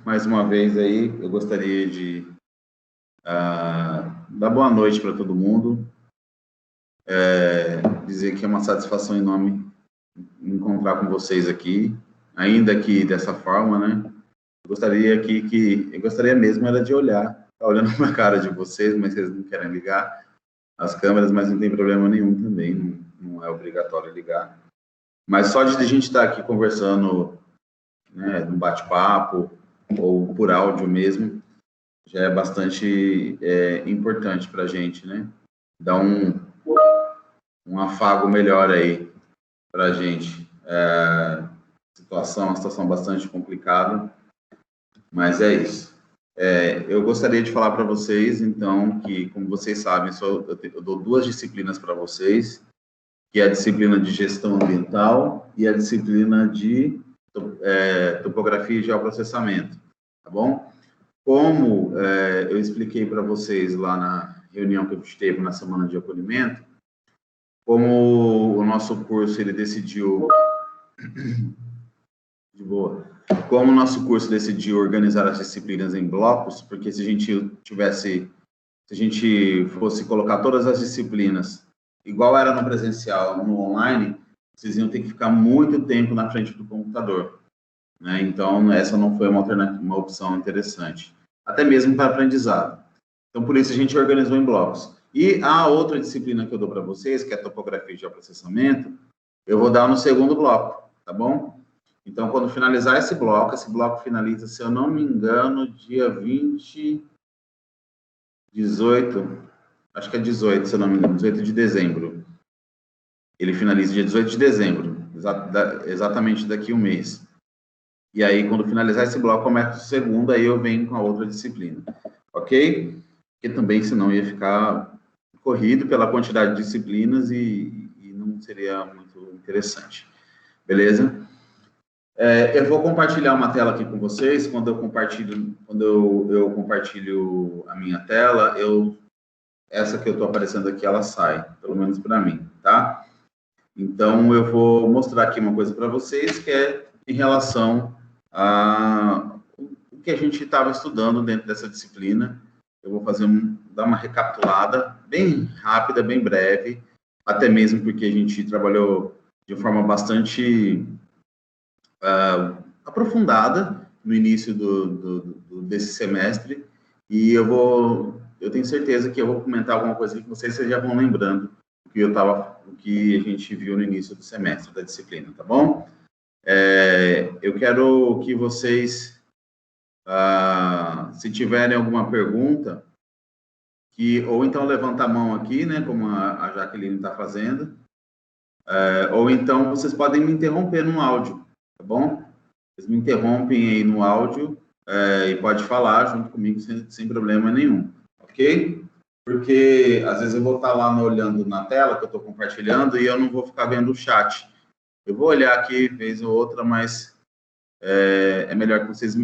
mais uma vez aí, eu gostaria de dar boa noite para todo mundo, dizer que é uma satisfação enorme encontrar com vocês aqui, ainda que dessa forma, né? Eu gostaria mesmo era de olhar, tá olhando na cara de vocês, mas vocês não querem ligar as câmeras, mas não tem problema nenhum também, não é obrigatório ligar. Mas só de a gente estar aqui conversando, né, num bate-papo ou por áudio mesmo, já é bastante importante para a gente, né? Dá um afago melhor aí para a gente. Uma situação bastante complicada, mas é isso. Eu gostaria de falar para vocês, então, que, como vocês sabem, eu dou duas disciplinas para vocês, que é a disciplina de gestão ambiental e a disciplina de topografia e geoprocessamento, tá bom? Como eu expliquei para vocês lá na reunião que a gente teve na semana de acolhimento, como o nosso curso ele decidiu de boa, como o nosso curso decidiu organizar as disciplinas em blocos, porque se a gente fosse colocar todas as disciplinas igual era no presencial, no online, vocês iam ter que ficar muito tempo na frente do computador, né? Então essa não foi uma opção interessante, até mesmo para aprendizado. Então por isso a gente organizou em blocos. E a outra disciplina que eu dou para vocês, que é topografia e geoprocessamento, eu vou dar no segundo bloco, tá bom? Então, quando finalizar esse bloco finaliza, se eu não me engano, dia 18, acho que é 18, se eu não me engano, 18 de dezembro. Ele finaliza dia 18 de dezembro, exatamente daqui a um mês. E aí, quando finalizar esse bloco, começa o segundo, aí eu venho com a outra disciplina, ok? Porque também, senão, ia ficar corrido pela quantidade de disciplinas e não seria muito interessante. Beleza? Eu vou compartilhar uma tela aqui com vocês. Quando eu compartilho a minha tela, essa que eu estou aparecendo aqui, ela sai, pelo menos para mim, tá? Então, eu vou mostrar aqui uma coisa para vocês, que é em relação a o que a gente estava estudando dentro dessa disciplina. Eu vou dar uma recapitulada bem rápida, bem breve, até mesmo porque a gente trabalhou de forma bastante aprofundada no início desse semestre, e eu tenho certeza que eu vou comentar alguma coisa que vocês já vão lembrando o que a gente viu no início do semestre da disciplina, tá bom? Eu quero que vocês, se tiverem alguma pergunta, ou então levanta a mão aqui, né, como a Jaqueline está fazendo, ou então vocês podem me interromper no áudio, tá bom? Vocês me interrompem aí no áudio e pode falar junto comigo sem problema nenhum, ok? Porque às vezes eu vou estar lá olhando na tela que eu estou compartilhando e eu não vou ficar vendo o chat. Eu vou olhar aqui vez ou outra, mas é melhor que vocês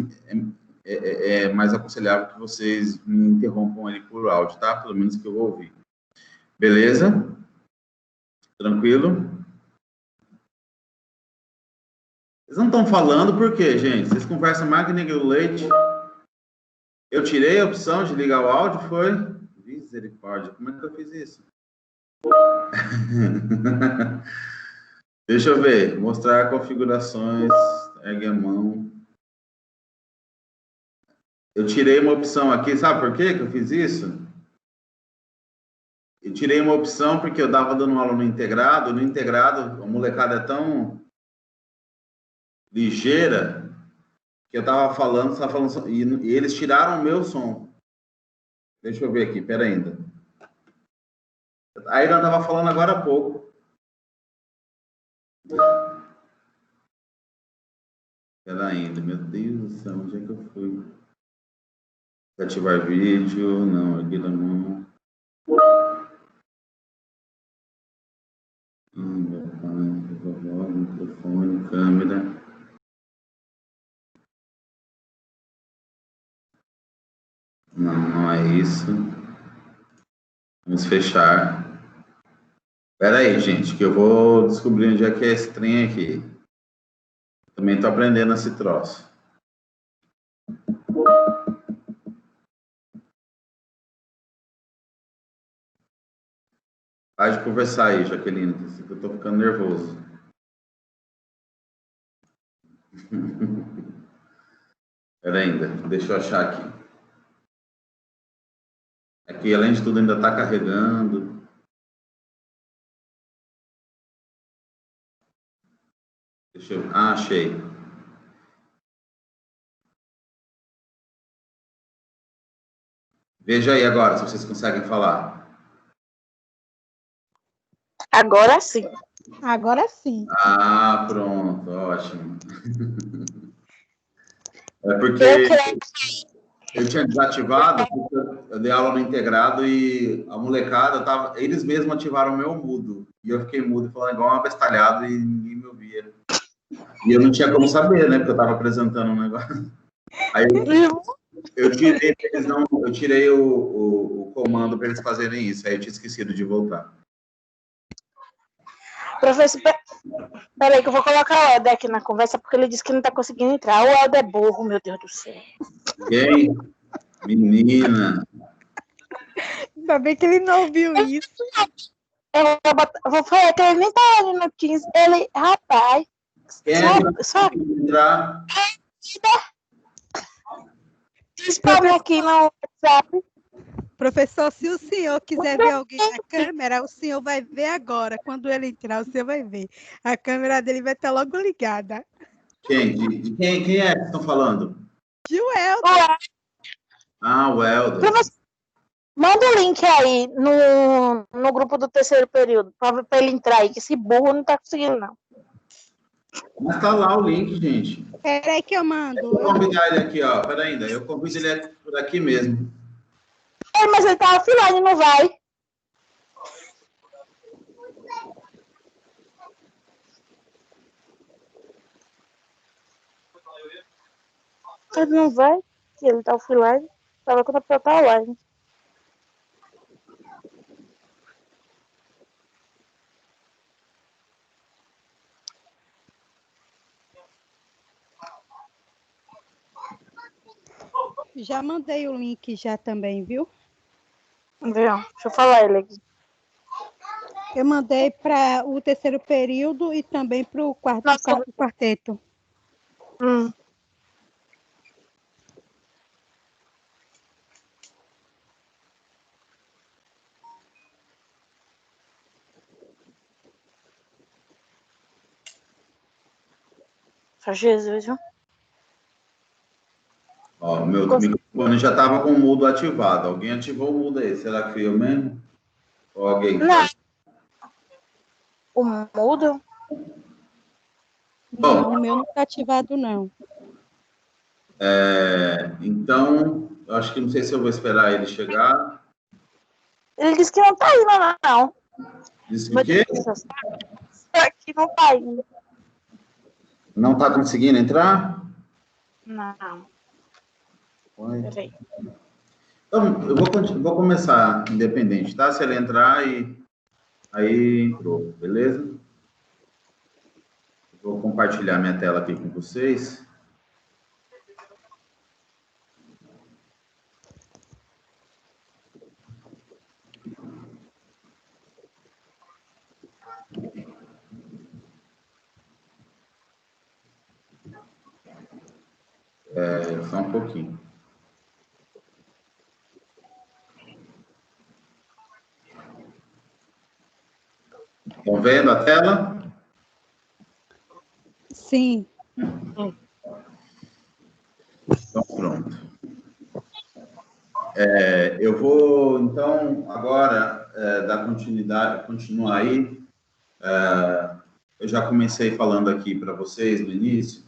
é mais aconselhável que vocês me interrompam ali por áudio, tá? Pelo menos que eu vou ouvir. Beleza? Tranquilo? Vocês não estão falando por quê, gente? Vocês conversam mais que negro leite. Eu tirei a opção de ligar o áudio, foi? Misericórdia, como é que eu fiz isso? Deixa eu ver. Mostrar configurações. Ergue a mão. Eu tirei uma opção aqui, sabe por quê que eu fiz isso? Eu tirei uma opção porque eu estava dando aula no integrado. No integrado, a molecada é tão ligeira que eu estava falando, e eles tiraram o meu som. Deixa eu ver aqui, pera ainda. A Ira estava falando agora há pouco. Pera ainda, meu Deus do céu, onde é que eu fui? Ativar vídeo, não, aqui da mão. Meu pai, vovó, microfone, câmera. Não, não é isso. Vamos fechar. Espera aí, gente, que eu vou descobrir onde é que é esse trem aqui. Também estou aprendendo esse troço. Para de conversar aí, Jaqueline, que eu tô ficando nervoso. Pera ainda, deixa eu achar aqui. Aqui, além de tudo, ainda está carregando. Deixa eu... Ah, achei. Veja aí agora, se vocês conseguem falar. Agora sim. Agora sim. Ah, pronto, ótimo. É porque eu tinha desativado, porque eu dei aula no integrado e a molecada tava, eles mesmos ativaram o meu mudo. E eu fiquei mudo, falando igual um abestalhado e ninguém me ouvia. E eu não tinha como saber, né? Porque eu estava apresentando um negócio. Aí eu tirei o comando para eles fazerem isso. Aí eu tinha esquecido de voltar. Professor, peraí que eu vou colocar o Helder aqui na conversa, porque ele disse que não está conseguindo entrar. O Helder é burro, meu Deus do céu. Quem? Menina. Ainda bem que ele não ouviu isso. Eu vou falar que ele nem tá ali no Teams. Ele, rapaz. Quem é que não conseguiu entrar? Diz pra mim aqui no WhatsApp. Professor, se o senhor quiser ver alguém na câmera, o senhor vai ver agora. Quando ele entrar, o senhor vai ver. A câmera dele vai estar logo ligada. Quem? Quem é que estão falando? De Welder. Ah, o Helder. Professor, manda o link aí no grupo do terceiro período, pra ele entrar aí, que esse burro não tá conseguindo, não. Mas tá lá o link, gente. Peraí que eu mando. Vou convidar ele aqui, ó. Pera ainda, eu convido ele por aqui mesmo. Mas ele tá offline, não vai. Ele não vai, ele tá offline. Tava quando a pessoa tá online. Já mandei o link já também, viu? Viu? Deixa eu falar ele aqui. Eu mandei para o terceiro período e também para o quarteto. Só Jesus, viu? Ó, o meu microfone já estava com o mudo ativado. Alguém ativou o mudo aí? Será que fui eu mesmo? Ou alguém? Não. O mudo? Não, o meu não está ativado, não. Então, eu acho que não sei se eu vou esperar ele chegar. Ele disse que não tá indo, não. Disse o quê? Que não tá indo. Não está conseguindo entrar? Não. Peraí. Então, eu vou começar independente, tá? Se ele entrar e aí entrou, beleza? Vou compartilhar minha tela aqui com vocês. Só um pouquinho. Estão vendo a tela? Sim. Então, pronto. Eu vou, então, agora, dar continuidade, continuar aí. Eu já comecei falando aqui para vocês no início,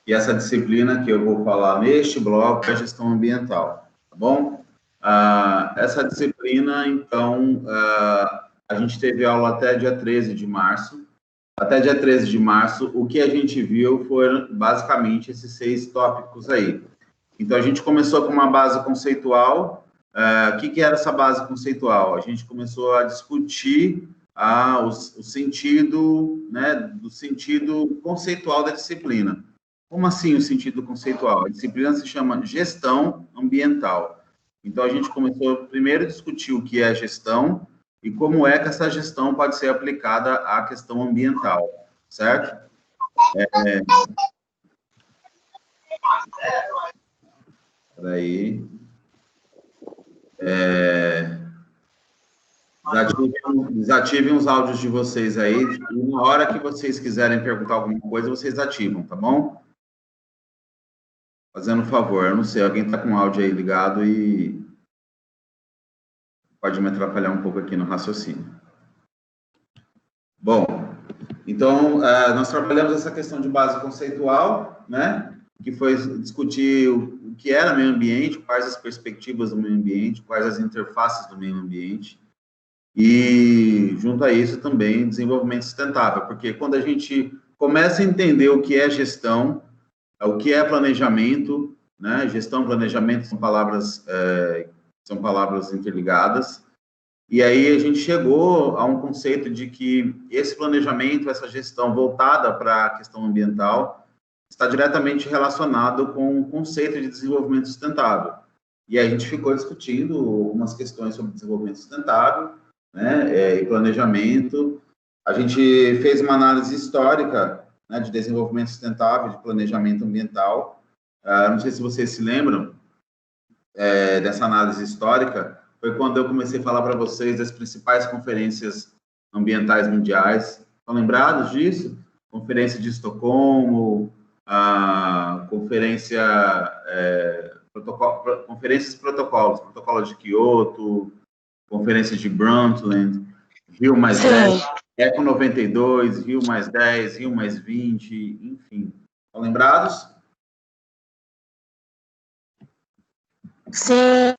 e essa disciplina que eu vou falar neste bloco é a gestão ambiental, tá bom? Essa disciplina, então, a gente teve aula até dia 13 de março. Até dia 13 de março, o que a gente viu foram basicamente esses 6 tópicos aí. Então, a gente começou com uma base conceitual. O que era essa base conceitual? A gente começou a discutir o sentido, né, do sentido conceitual da disciplina. Como assim o sentido conceitual? A disciplina se chama gestão ambiental. Então, a gente começou primeiro a discutir o que é gestão e como é que essa gestão pode ser aplicada à questão ambiental, certo? Peraí. Desativem os áudios de vocês aí, e na hora que vocês quiserem perguntar alguma coisa, vocês ativam, tá bom? Fazendo um favor, eu não sei, alguém está com o áudio aí ligado e pode me atrapalhar um pouco aqui no raciocínio. Bom, então, nós trabalhamos essa questão de base conceitual, né? Que foi discutir o que era meio ambiente, quais as perspectivas do meio ambiente, quais as interfaces do meio ambiente. E, junto a isso, também desenvolvimento sustentável, porque quando a gente começa a entender o que é gestão, o que é planejamento, né? Gestão e planejamento são palavras interligadas, e aí a gente chegou a um conceito de que esse planejamento, essa gestão voltada para a questão ambiental, está diretamente relacionado com o conceito de desenvolvimento sustentável. E aí a gente ficou discutindo algumas questões sobre desenvolvimento sustentável, né, e planejamento. A gente fez uma análise histórica, né, de desenvolvimento sustentável, de planejamento ambiental. Não sei se vocês se lembram dessa análise histórica, foi quando eu comecei a falar para vocês das principais conferências ambientais mundiais. Estão lembrados disso? Conferência de Estocolmo, a conferência, conferências protocolos, protocolo de Kyoto, conferência de Brundtland, Rio mais 10, Eco 92, Rio mais 10, Rio mais 20, enfim. Estão lembrados? Sim.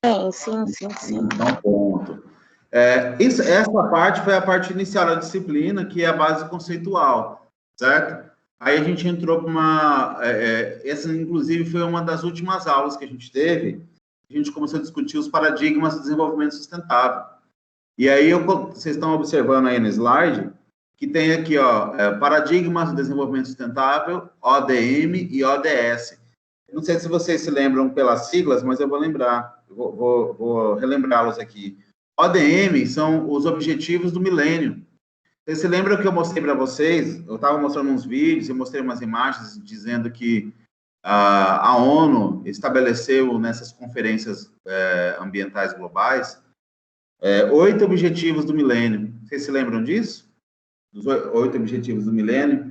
Então, ponto. Essa parte foi a parte inicial da disciplina, que é a base conceitual, certo? Aí a gente entrou para uma... essa, inclusive, foi uma das últimas aulas que a gente teve. A gente começou a discutir os paradigmas do desenvolvimento sustentável. E aí, vocês estão observando aí no slide, que tem aqui, ó, paradigmas do desenvolvimento sustentável, ODM e ODS. Não sei se vocês se lembram pelas siglas, mas eu vou lembrar, vou relembrá-los aqui. ODM são os Objetivos do Milênio. Vocês se lembram que eu mostrei para vocês? Eu estava mostrando uns vídeos e mostrei umas imagens dizendo que a ONU estabeleceu nessas conferências ambientais globais 8 Objetivos do Milênio. Vocês se lembram disso? Dos 8 Objetivos do Milênio?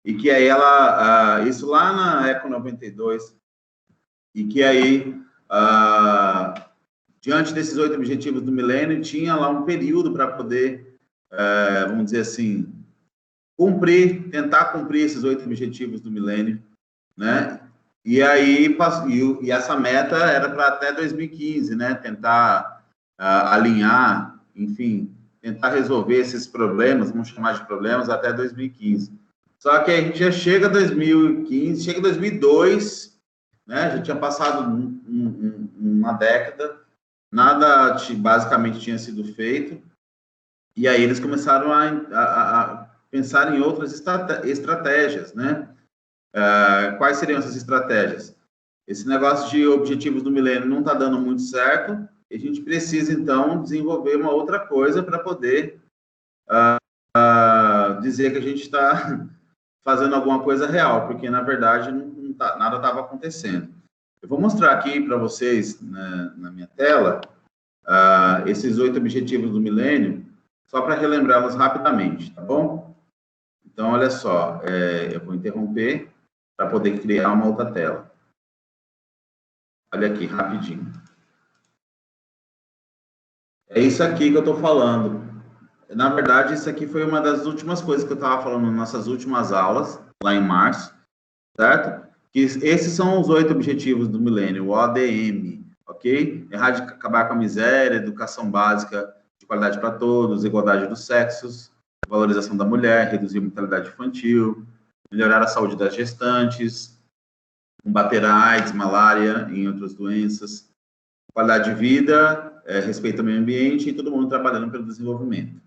E que aí isso lá na Eco 92, e que aí, diante desses 8 Objetivos do Milênio, tinha lá um período para poder, vamos dizer assim, tentar cumprir esses 8 Objetivos do Milênio, né? E aí, e essa meta era para até 2015, né? Tentar alinhar, enfim, tentar resolver esses problemas, vamos chamar de problemas, até 2015. Só que a gente já chega 2015, chega 2002, né? Já tinha passado uma década, nada basicamente tinha sido feito, e aí eles começaram a pensar em outras estratégias, né? Quais seriam essas estratégias? Esse negócio de objetivos do milênio não está dando muito certo, e a gente precisa, então, desenvolver uma outra coisa para poder dizer que a gente está fazendo alguma coisa real, porque, na verdade, nada estava acontecendo. Eu vou mostrar aqui para vocês, na minha tela, esses 8 objetivos do milênio, só para relembrá-los rapidamente, tá bom? Então, olha só, eu vou interromper para poder criar uma outra tela. Olha aqui, rapidinho. É isso aqui que eu estou falando. Na verdade, isso aqui foi uma das últimas coisas que eu estava falando nas nossas últimas aulas, lá em março, certo? Que esses são os 8 objetivos do milênio, o ODM, ok? Acabar com a miséria, educação básica de qualidade para todos, igualdade dos sexos, valorização da mulher, reduzir a mortalidade infantil, melhorar a saúde das gestantes, combater a AIDS, malária e outras doenças, qualidade de vida, respeito ao meio ambiente e todo mundo trabalhando pelo desenvolvimento.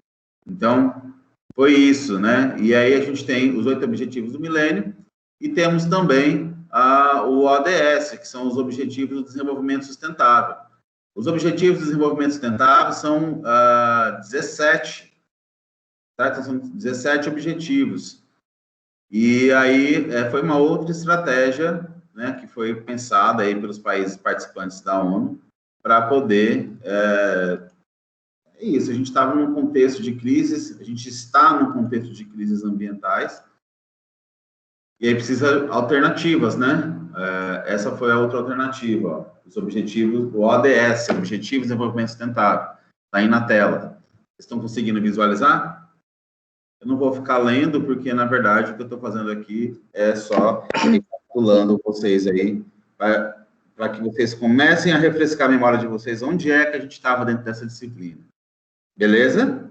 Então, foi isso, né? E aí a gente tem os 8 objetivos do milênio e temos também o ODS, que são os Objetivos do Desenvolvimento Sustentável. Os Objetivos do Desenvolvimento Sustentável são 17, tá? Então, são 17 objetivos. E aí foi uma outra estratégia, né, que foi pensada aí pelos países participantes da ONU para poder... É isso, a gente estava num contexto de crises, a gente está num contexto de crises ambientais, e aí precisa alternativas, né? Essa foi a outra alternativa, ó, os objetivos, o ODS, Objetivos de Desenvolvimento Sustentável, está aí na tela. Vocês estão conseguindo visualizar? Eu não vou ficar lendo, porque, na verdade, o que eu estou fazendo aqui é só recapitulando vocês aí, para que vocês comecem a refrescar a memória de vocês, onde é que a gente estava dentro dessa disciplina. Beleza?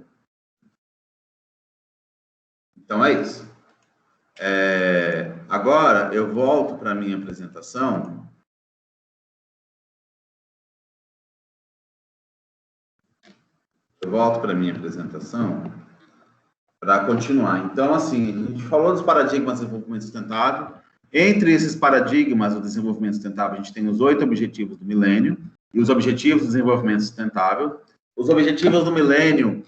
Então, é isso. Agora, eu volto para a minha apresentação. Para continuar. Então, assim, a gente falou dos paradigmas do desenvolvimento sustentável. Entre esses paradigmas do desenvolvimento sustentável, a gente tem os 8 objetivos do milênio e os objetivos do desenvolvimento sustentável. Os objetivos do milênio,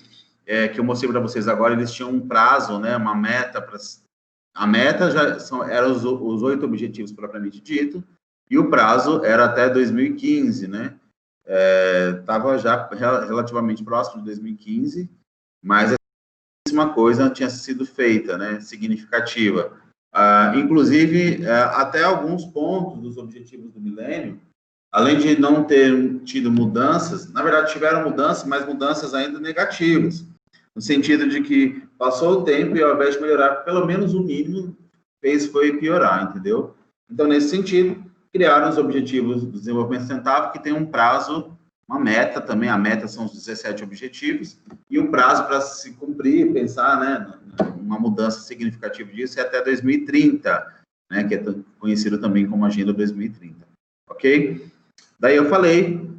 que eu mostrei para vocês agora, eles tinham um prazo, né, uma meta para... A meta eram os 8 objetivos propriamente dito, e o prazo era até 2015, né? Estava já relativamente próximo de 2015, mas uma coisa tinha sido feita, né? Significativa. Inclusive, até alguns pontos dos objetivos do milênio, além de não ter tido mudanças, na verdade tiveram mudanças, mas mudanças ainda negativas. No sentido de que passou o tempo e, ao invés de melhorar, pelo menos o mínimo, foi piorar, entendeu? Então, nesse sentido, criaram os Objetivos do Desenvolvimento Sustentável, que tem um prazo, uma meta também, a meta são os 17 objetivos, e o prazo para se cumprir, pensar, né, uma mudança significativa disso é até 2030, né, que é conhecido também como Agenda 2030, ok? Daí eu falei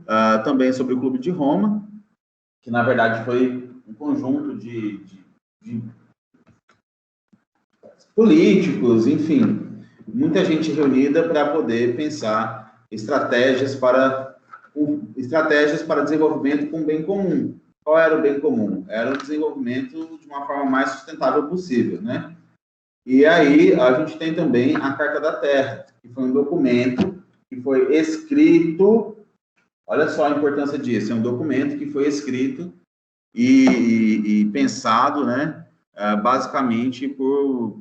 também sobre o Clube de Roma, que, na verdade, foi um conjunto de políticos, enfim, muita gente reunida para poder pensar estratégias para desenvolvimento com o bem comum. Qual era o bem comum? Era o desenvolvimento de uma forma mais sustentável possível, né? E aí a gente tem também a Carta da Terra, que foi um documento que foi escrito, olha só a importância disso, é um documento que foi escrito e pensado, né, basicamente por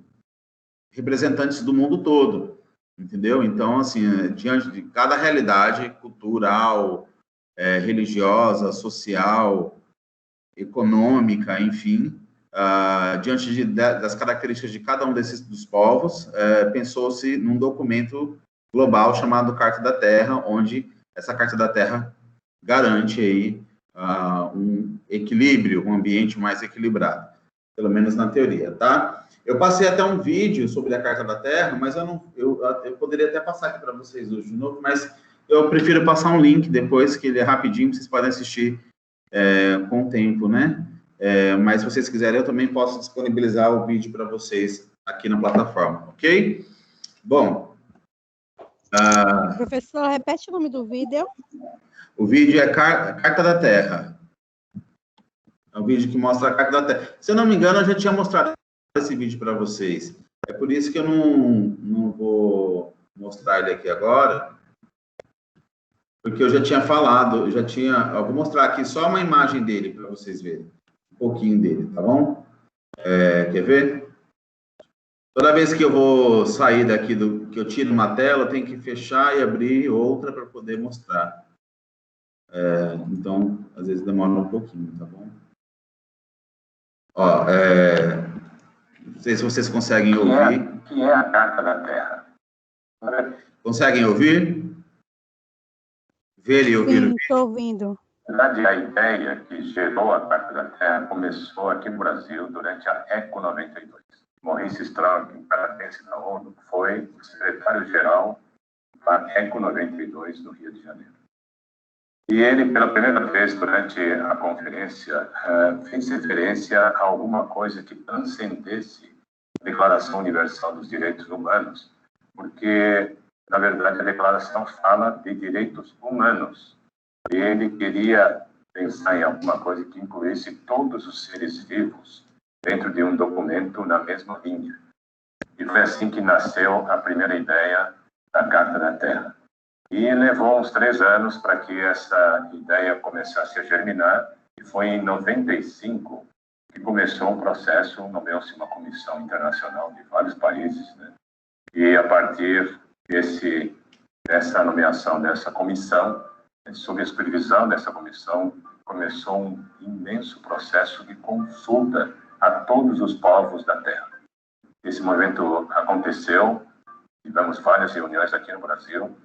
representantes do mundo todo, entendeu? Então, assim, diante de cada realidade cultural, religiosa, social, econômica, enfim, diante das características de cada um dos povos, pensou-se num documento global chamado Carta da Terra, onde essa Carta da Terra garante aí um equilíbrio, um ambiente mais equilibrado, pelo menos na teoria, tá? Eu passei até um vídeo sobre a Carta da Terra, mas eu poderia até passar aqui para vocês hoje de novo, mas eu prefiro passar um link depois, que ele é rapidinho, vocês podem assistir com o tempo, né? Mas se vocês quiserem, eu também posso disponibilizar o vídeo para vocês aqui na plataforma, ok? Bom... Professor, repete o nome do vídeo. O vídeo é Carta da Terra. É um vídeo que mostra a Carta da Terra. Se eu não me engano, eu já tinha mostrado esse vídeo para vocês. É por isso que eu não vou mostrar ele aqui agora, porque eu já tinha falado, eu vou mostrar aqui só uma imagem dele para vocês verem, um pouquinho dele, tá bom? Quer ver? Toda vez que eu vou sair daqui, que eu tiro uma tela, eu tenho que fechar e abrir outra para poder mostrar. Então, às vezes demora um pouquinho, tá bom? Ó, não sei se vocês conseguem ouvir. Que é a Carta da Terra? Conseguem ouvir? Ver e ouvir? Sim, estou ouvindo. Na verdade, a ideia que gerou a Carta da Terra começou aqui no Brasil durante a ECO 92. Maurice Strong, canadense da ONU, foi o secretário-geral da ECO 92 no Rio de Janeiro. E ele, pela primeira vez durante a conferência, fez referência a alguma coisa que transcendesse a Declaração Universal dos Direitos Humanos, porque Na verdade, a declaração fala de direitos humanos. E ele queria pensar em alguma coisa que incluísse todos os seres vivos dentro de um documento na mesma linha. E foi assim que nasceu a primeira ideia da Carta da Terra. E levou uns 3 anos para que essa ideia começasse a germinar, e foi em 95 que começou um processo, nomeou-se uma comissão internacional de vários países, né? E a partir dessa nomeação dessa comissão, sob a supervisão dessa comissão, começou um imenso processo de consulta a todos os povos da Terra. Esse movimento aconteceu, tivemos várias reuniões aqui no Brasil,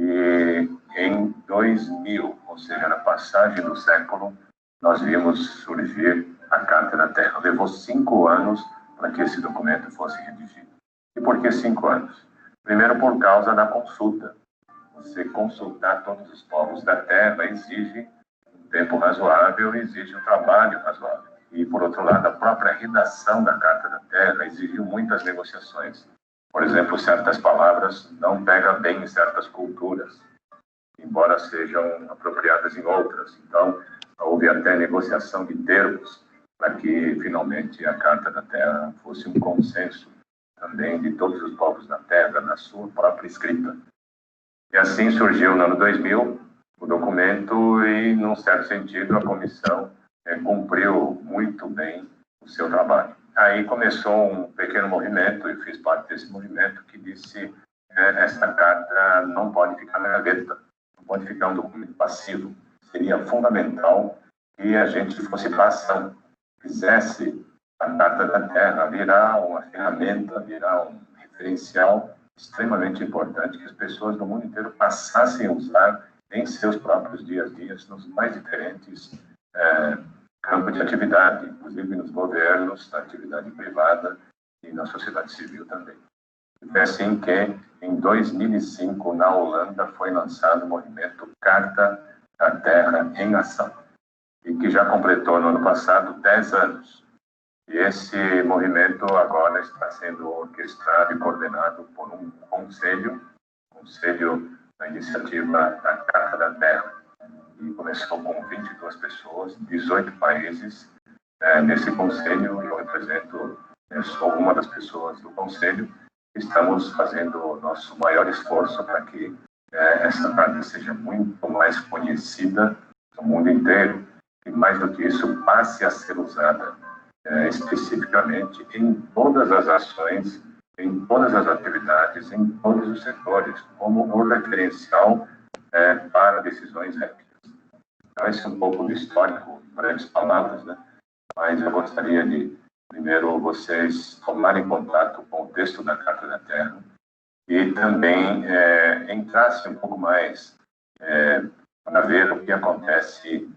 e em 2000, ou seja, na passagem do século, nós vimos surgir a Carta da Terra. Levou 5 anos para que esse documento fosse redigido. E por que 5 anos? Primeiro, por causa da consulta. Você consultar todos os povos da Terra exige um tempo razoável, exige um trabalho razoável. E, por outro lado, a própria redação da Carta da Terra exigiu muitas negociações. Por exemplo, certas palavras não pegam bem em certas culturas, embora sejam apropriadas em outras. Então, houve até negociação de termos para que, finalmente, a Carta da Terra fosse um consenso também de todos os povos da Terra, na sua própria escrita. E assim surgiu, no ano 2000, o documento e, num certo sentido, a comissão cumpriu muito bem o seu trabalho. Aí começou um pequeno movimento, eu fiz parte desse movimento, que disse essa carta não pode ficar na gaveta, não pode ficar um documento passivo. Seria fundamental que a gente fosse para ação, fizesse a Carta da Terra virar uma ferramenta, virar um referencial extremamente importante que as pessoas do mundo inteiro passassem a usar em seus próprios dias a dias, nos mais diferentes campos de atividade, inclusive nos governos, na atividade privada e na sociedade civil também. É assim que, em 2005, na Holanda, foi lançado o movimento Carta da Terra em Ação, e que já completou, no ano passado, 10 anos. E esse movimento agora está sendo orquestrado e coordenado por um conselho da iniciativa da Carta da Terra. E começou com 22 pessoas, 18 países. Nesse conselho, eu represento, sou uma das pessoas do conselho. Estamos fazendo o nosso maior esforço para que essa carta seja muito mais conhecida no mundo inteiro e, mais do que isso, passe a ser usada especificamente em todas as ações, em todas as atividades, em todos os setores, como um referencial para decisões éticas. Então, esse é um pouco do histórico, em breves palavras, né? Mas eu gostaria de, primeiro, vocês tomarem contato com o texto da Carta da Terra e também entrassem um pouco mais para ver o que acontece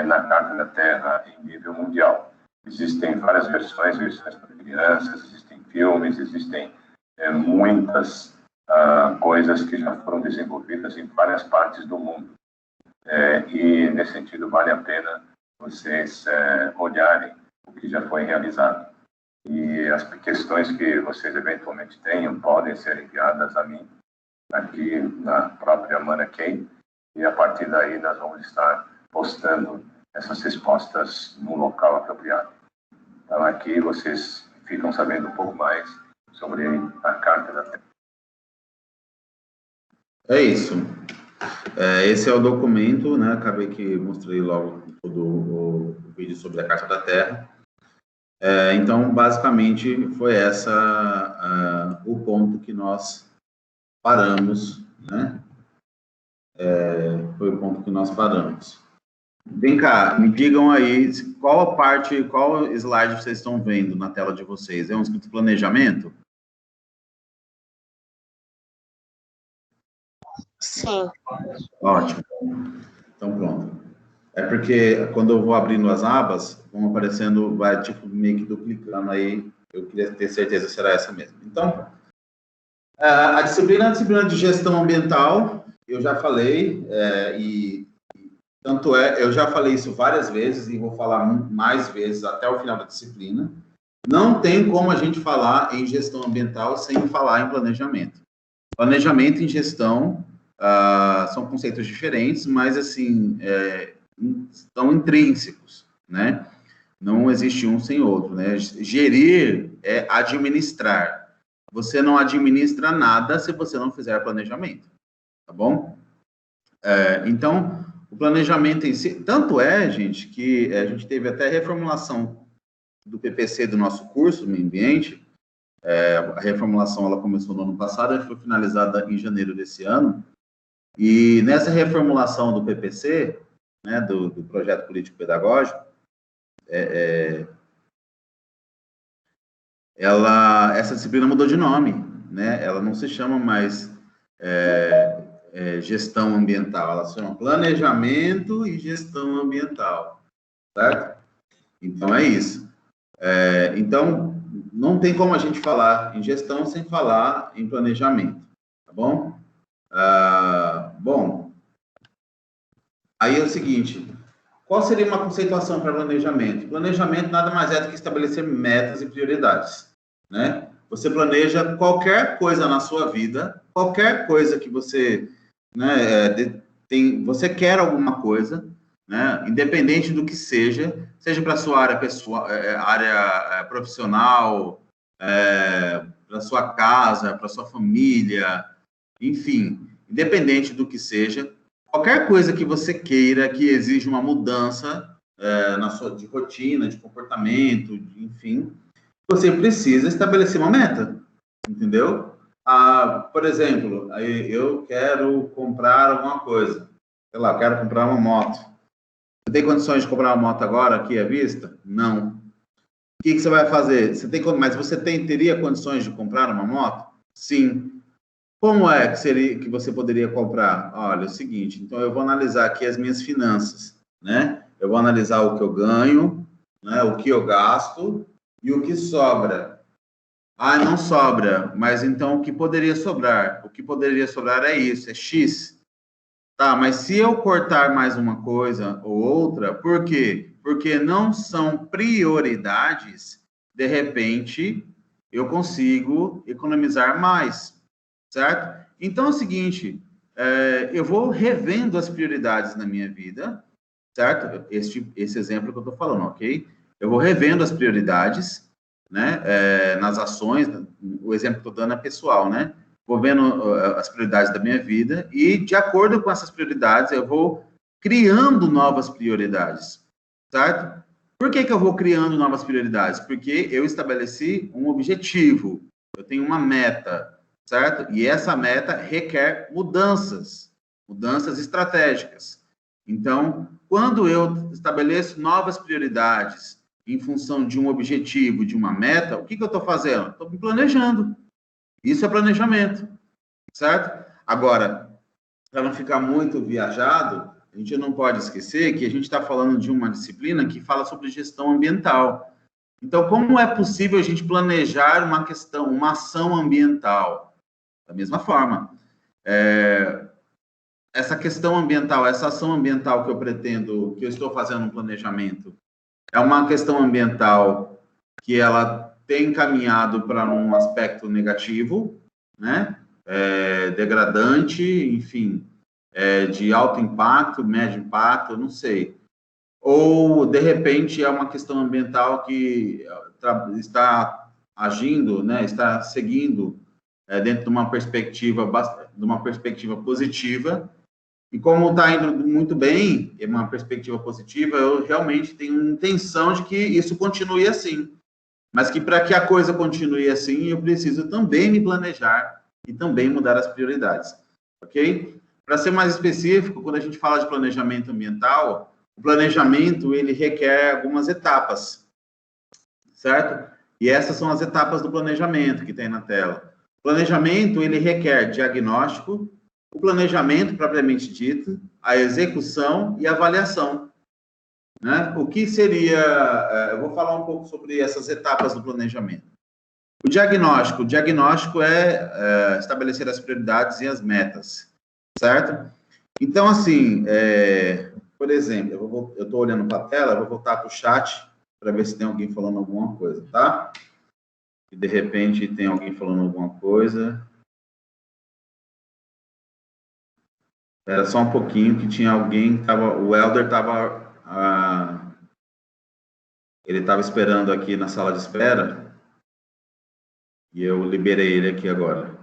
na Carta da Terra em nível mundial. Existem várias versões para crianças, existem filmes, existem muitas coisas que já foram desenvolvidas em várias partes do mundo. E, nesse sentido, vale a pena vocês olharem o que já foi realizado. E as questões que vocês eventualmente tenham podem ser enviadas a mim, aqui na própria Manakei, e a partir daí nós vamos estar postando essas respostas no local apropriado. Então, aqui vocês ficam sabendo um pouco mais sobre a Carta da Terra. É isso. Esse é o documento, né? Acabei que mostrei logo todo o vídeo sobre a Carta da Terra. Então, basicamente, foi o ponto que nós paramos, né? Foi o ponto que nós paramos. Vem cá, me digam aí qual slide vocês estão vendo na tela de vocês. É um escrito planejamento? Sim. Ótimo. Então, pronto. É porque quando eu vou abrindo as abas, vão aparecendo, vai tipo meio que duplicando aí. Eu queria ter certeza se era essa mesmo. Então, a disciplina de gestão ambiental, eu já falei, eu já falei isso várias vezes e vou falar mais vezes até o final da disciplina. Não tem como a gente falar em gestão ambiental sem falar em planejamento. Planejamento e gestão são conceitos diferentes, mas, assim, estão intrínsecos, né? Não existe um sem outro, né? Gerir é administrar. Você não administra nada se você não fizer planejamento, tá bom? Então, o planejamento em si, tanto é, gente, que a gente teve até reformulação do PPC do nosso curso, Meio Ambiente. A reformulação, ela começou no ano passado e foi finalizada em janeiro desse ano. E nessa reformulação do PPC, né, do Projeto Político Pedagógico, essa disciplina mudou de nome, né? Ela não se chama mais gestão ambiental, ela se chama planejamento e gestão ambiental, certo? Então, é isso. Então, não tem como a gente falar em gestão sem falar em planejamento, tá bom? Bom, aí é o seguinte, qual seria uma conceituação para planejamento? Planejamento nada mais é do que estabelecer metas e prioridades, né? Você planeja qualquer coisa na sua vida, qualquer coisa que você, né, você quer alguma coisa, né, independente do que seja para a sua área pessoal, área profissional, para sua casa, para sua família, enfim, independente do que seja, qualquer coisa que você queira que exija uma mudança de rotina, de comportamento, enfim, você precisa estabelecer uma meta, entendeu? Por exemplo, eu quero comprar alguma coisa, sei lá, eu quero comprar uma moto. Você tem condições de comprar uma moto agora, aqui à vista? Não. O que você vai fazer? Mas você teria condições de comprar uma moto? Sim. Como é que você poderia comprar? Olha, é o seguinte, então eu vou analisar aqui as minhas finanças, né? Eu vou analisar o que eu ganho, né? O que eu gasto e o que sobra. Não sobra, mas então o que poderia sobrar? O que poderia sobrar é isso, é X. Tá, mas se eu cortar mais uma coisa ou outra, por quê? Porque não são prioridades, de repente eu consigo economizar mais, certo? Então é o seguinte, eu vou revendo as prioridades na minha vida, certo? Esse exemplo que eu estou falando, ok? Eu vou revendo as prioridades, né? Nas ações, o exemplo que eu estou dando é pessoal, né? Vou vendo as prioridades da minha vida e, de acordo com essas prioridades, eu vou criando novas prioridades, certo? Por que eu vou criando novas prioridades? Porque eu estabeleci um objetivo, eu tenho uma meta, certo? E essa meta requer mudanças estratégicas. Então, quando eu estabeleço novas prioridades em função de um objetivo, de uma meta, o que eu estou fazendo? Estou me planejando. Isso é planejamento, certo? Agora, para não ficar muito viajado, a gente não pode esquecer que a gente está falando de uma disciplina que fala sobre gestão ambiental. Então, como é possível a gente planejar uma ação ambiental? Da mesma forma, essa questão ambiental, essa ação ambiental que eu estou fazendo um planejamento, é uma questão ambiental que ela tem caminhado para um aspecto negativo, né? Degradante, enfim, de alto impacto, médio impacto, não sei. Ou, de repente, é uma questão ambiental que está agindo, né? Está seguindo dentro de uma perspectiva positiva. E como está indo muito bem, é uma perspectiva positiva, eu realmente tenho intenção de que isso continue assim. Mas que para que a coisa continue assim, eu preciso também me planejar e também mudar as prioridades, ok? Para ser mais específico, quando a gente fala de planejamento ambiental, o planejamento, ele requer algumas etapas, certo? E essas são as etapas do planejamento que tem na tela. O planejamento, ele requer diagnóstico, o planejamento propriamente dito, a execução e a avaliação. Né? O que seria... eu vou falar um pouco sobre essas etapas do planejamento. O diagnóstico é estabelecer as prioridades e as metas, certo? Então, assim, por exemplo, eu estou olhando para a tela, eu vou voltar para o chat para ver se tem alguém falando alguma coisa, tá? E, de repente, tem alguém falando alguma coisa. Era só um pouquinho que tinha alguém que tava... O Helder estava... ele estava esperando aqui na sala de espera. E eu liberei ele aqui agora.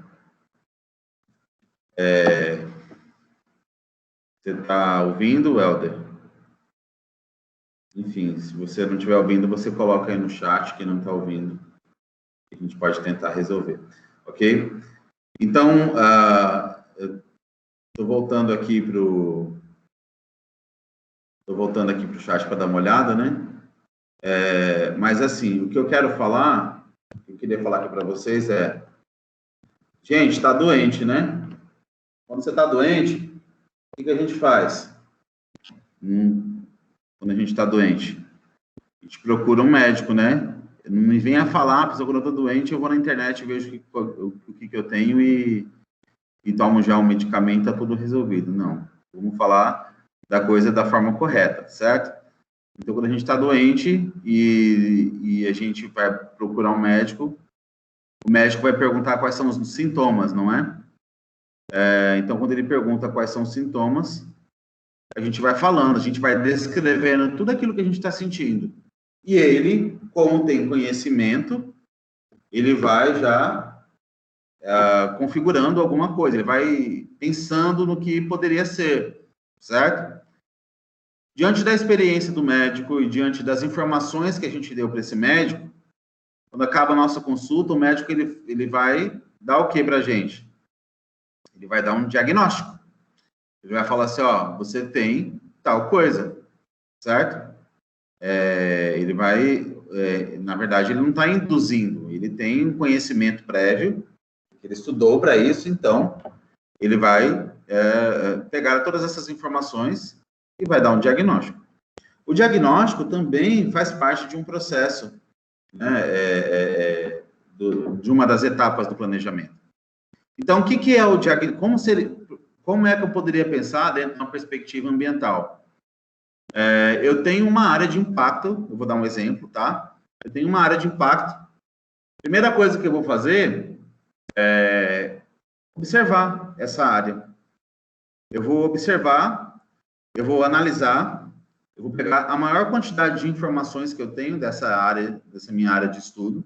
Você está ouvindo, Helder? Enfim, se você não estiver ouvindo, você coloca aí no chat que não está ouvindo. A gente pode tentar resolver, ok? Então, estou voltando aqui para o chat para dar uma olhada, né? Mas, assim, o que eu quero falar, o que eu queria falar aqui para vocês é... Gente, está doente, né? Quando você está doente, o que a gente faz? Quando a gente está doente, a gente procura um médico, né? Não me venha falar, pessoa, quando eu estou doente, eu vou na internet, vejo o que eu tenho e tomo já um medicamento, está tudo resolvido. Não, vamos falar da coisa da forma correta, certo? Então, quando a gente está doente e a gente vai procurar um médico, o médico vai perguntar quais são os sintomas, não é? Então, quando ele pergunta quais são os sintomas, a gente vai falando, a gente vai descrevendo tudo aquilo que a gente está sentindo. E ele, como tem conhecimento, ele vai já configurando alguma coisa, ele vai pensando no que poderia ser, certo? Diante da experiência do médico e diante das informações que a gente deu para esse médico, quando acaba a nossa consulta, o médico ele vai dar o que para a gente? Ele vai dar um diagnóstico. Ele vai falar assim, ó, você tem tal coisa, certo? Ele vai, na verdade, ele não está induzindo, ele tem um conhecimento prévio, ele estudou para isso, então ele vai pegar todas essas informações e vai dar um diagnóstico. O diagnóstico também faz parte de um processo, né, de uma das etapas do planejamento. Então, o que é o diagnóstico? Como é que eu poderia pensar dentro de uma perspectiva ambiental? Eu tenho uma área de impacto, eu vou dar um exemplo, tá? Eu tenho uma área de impacto. Primeira coisa que eu vou fazer é observar essa área. Eu vou observar, eu vou analisar, eu vou pegar a maior quantidade de informações que eu tenho dessa área, dessa minha área de estudo,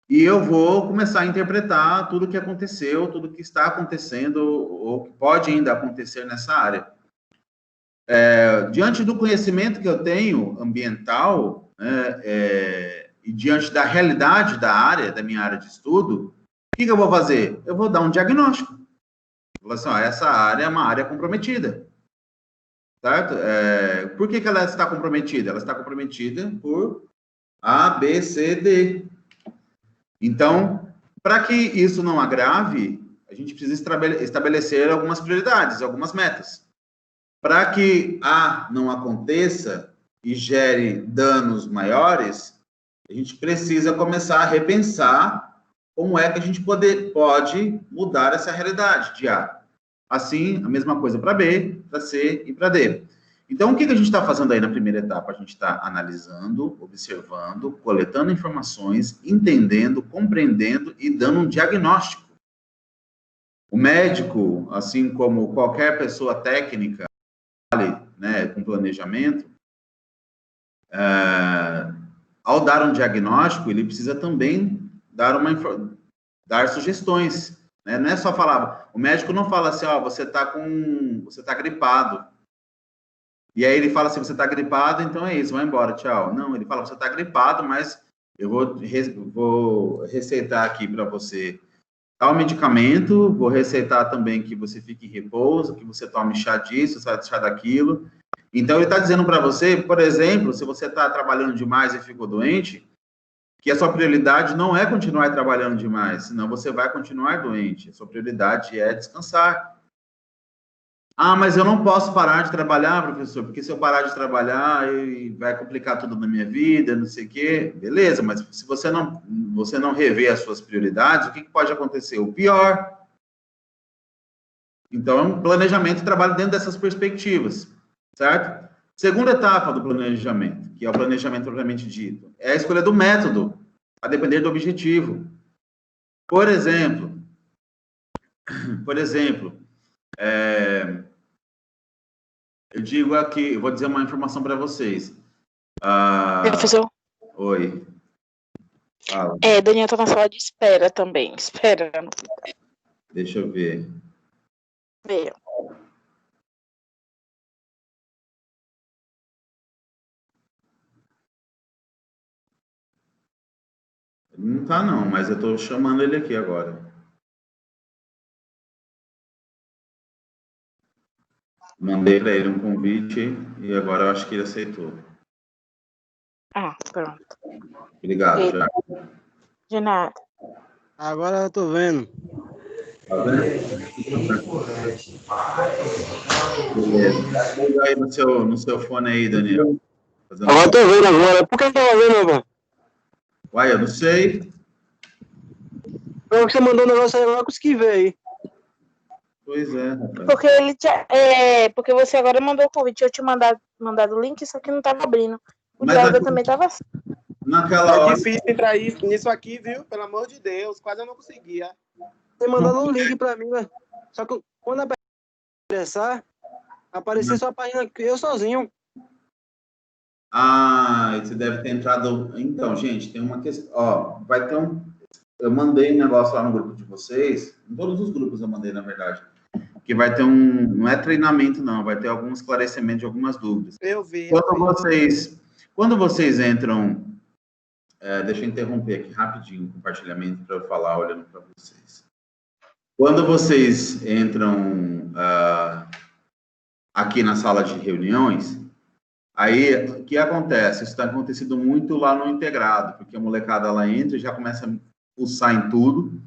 e eu vou começar a interpretar tudo o que aconteceu, tudo o que está acontecendo, ou que pode ainda acontecer nessa área. Diante do conhecimento que eu tenho ambiental, né, e diante da realidade da área, da minha área de estudo, o que eu vou fazer? Eu vou dar um diagnóstico. Vou falar assim, ó, essa área é uma área comprometida. Certo? Por que ela está comprometida? Ela está comprometida por A, B, C, D. Então, para que isso não agrave, a gente precisa estabelecer algumas prioridades, algumas metas. Para que A não aconteça e gere danos maiores, a gente precisa começar a repensar como é que a gente pode mudar essa realidade de A. Assim, a mesma coisa para B, para C e para D. Então, o que a gente está fazendo aí na primeira etapa? A gente está analisando, observando, coletando informações, entendendo, compreendendo e dando um diagnóstico. O médico, assim como qualquer pessoa técnica, né, com planejamento, ao dar um diagnóstico, ele precisa também dar sugestões. Né? Não é só falar, o médico não fala assim, ó, você tá gripado. E aí ele fala assim, você está gripado, então é isso, vai embora, tchau. Não, ele fala, você está gripado, mas eu vou receitar aqui para você tal medicamento, vou receitar também que você fique em repouso, que você tome chá disso, chá daquilo. Então, ele está dizendo para você, por exemplo, se você está trabalhando demais e ficou doente, que a sua prioridade não é continuar trabalhando demais, senão você vai continuar doente. A sua prioridade é descansar. Ah, mas eu não posso parar de trabalhar, professor, porque se eu parar de trabalhar, vai complicar tudo na minha vida, não sei o quê. Beleza, mas se você não rever as suas prioridades, o que pode acontecer? O pior. Então, planejamento trabalha dentro dessas perspectivas, certo? Segunda etapa do planejamento, que é o planejamento propriamente dito, é a escolha do método, a depender do objetivo. Por exemplo, Eu digo aqui, eu vou dizer uma informação para vocês. Professor? Oi. Fala. Daniel tá na sala de espera também, esperando. Deixa eu ver. Veio. Ele não tá não, mas eu tô chamando ele aqui agora. Mandei para ele um convite e agora eu acho que ele aceitou. Pronto. Obrigado, já. De nada. Agora eu tô vendo. Tá vendo? Beleza. Liga aí no seu fone aí, Daniel. Agora eu tô vendo agora. Por que eu tava vendo, mano? Uai, eu não sei. Você mandou um negócio aí, eu não consegui ver aí. Pois é, rapaz. Porque porque você agora mandou o convite, eu tinha mandado o link, só que não tava abrindo. O Thiago também tava assim. Naquela hora. É difícil entrar nisso aqui, viu? Pelo amor de Deus, quase eu não conseguia. Você mandou um link pra mim, velho. Só que quando eu interessar, apareceu só a página que eu sozinho. Você deve ter entrado. Então, gente, tem uma questão. Ó, vai ter um. Eu mandei um negócio lá no grupo de vocês. Em todos os grupos eu mandei, na verdade. Que vai ter não é treinamento, não. Vai ter algum esclarecimento de algumas dúvidas. Eu vi. Quando vocês entram. Deixa eu interromper aqui rapidinho o compartilhamento para eu falar olhando para vocês. Quando vocês entram aqui na sala de reuniões, aí o que acontece? Isso está acontecendo muito lá no integrado, porque a molecada lá entra e já começa a pulsar em tudo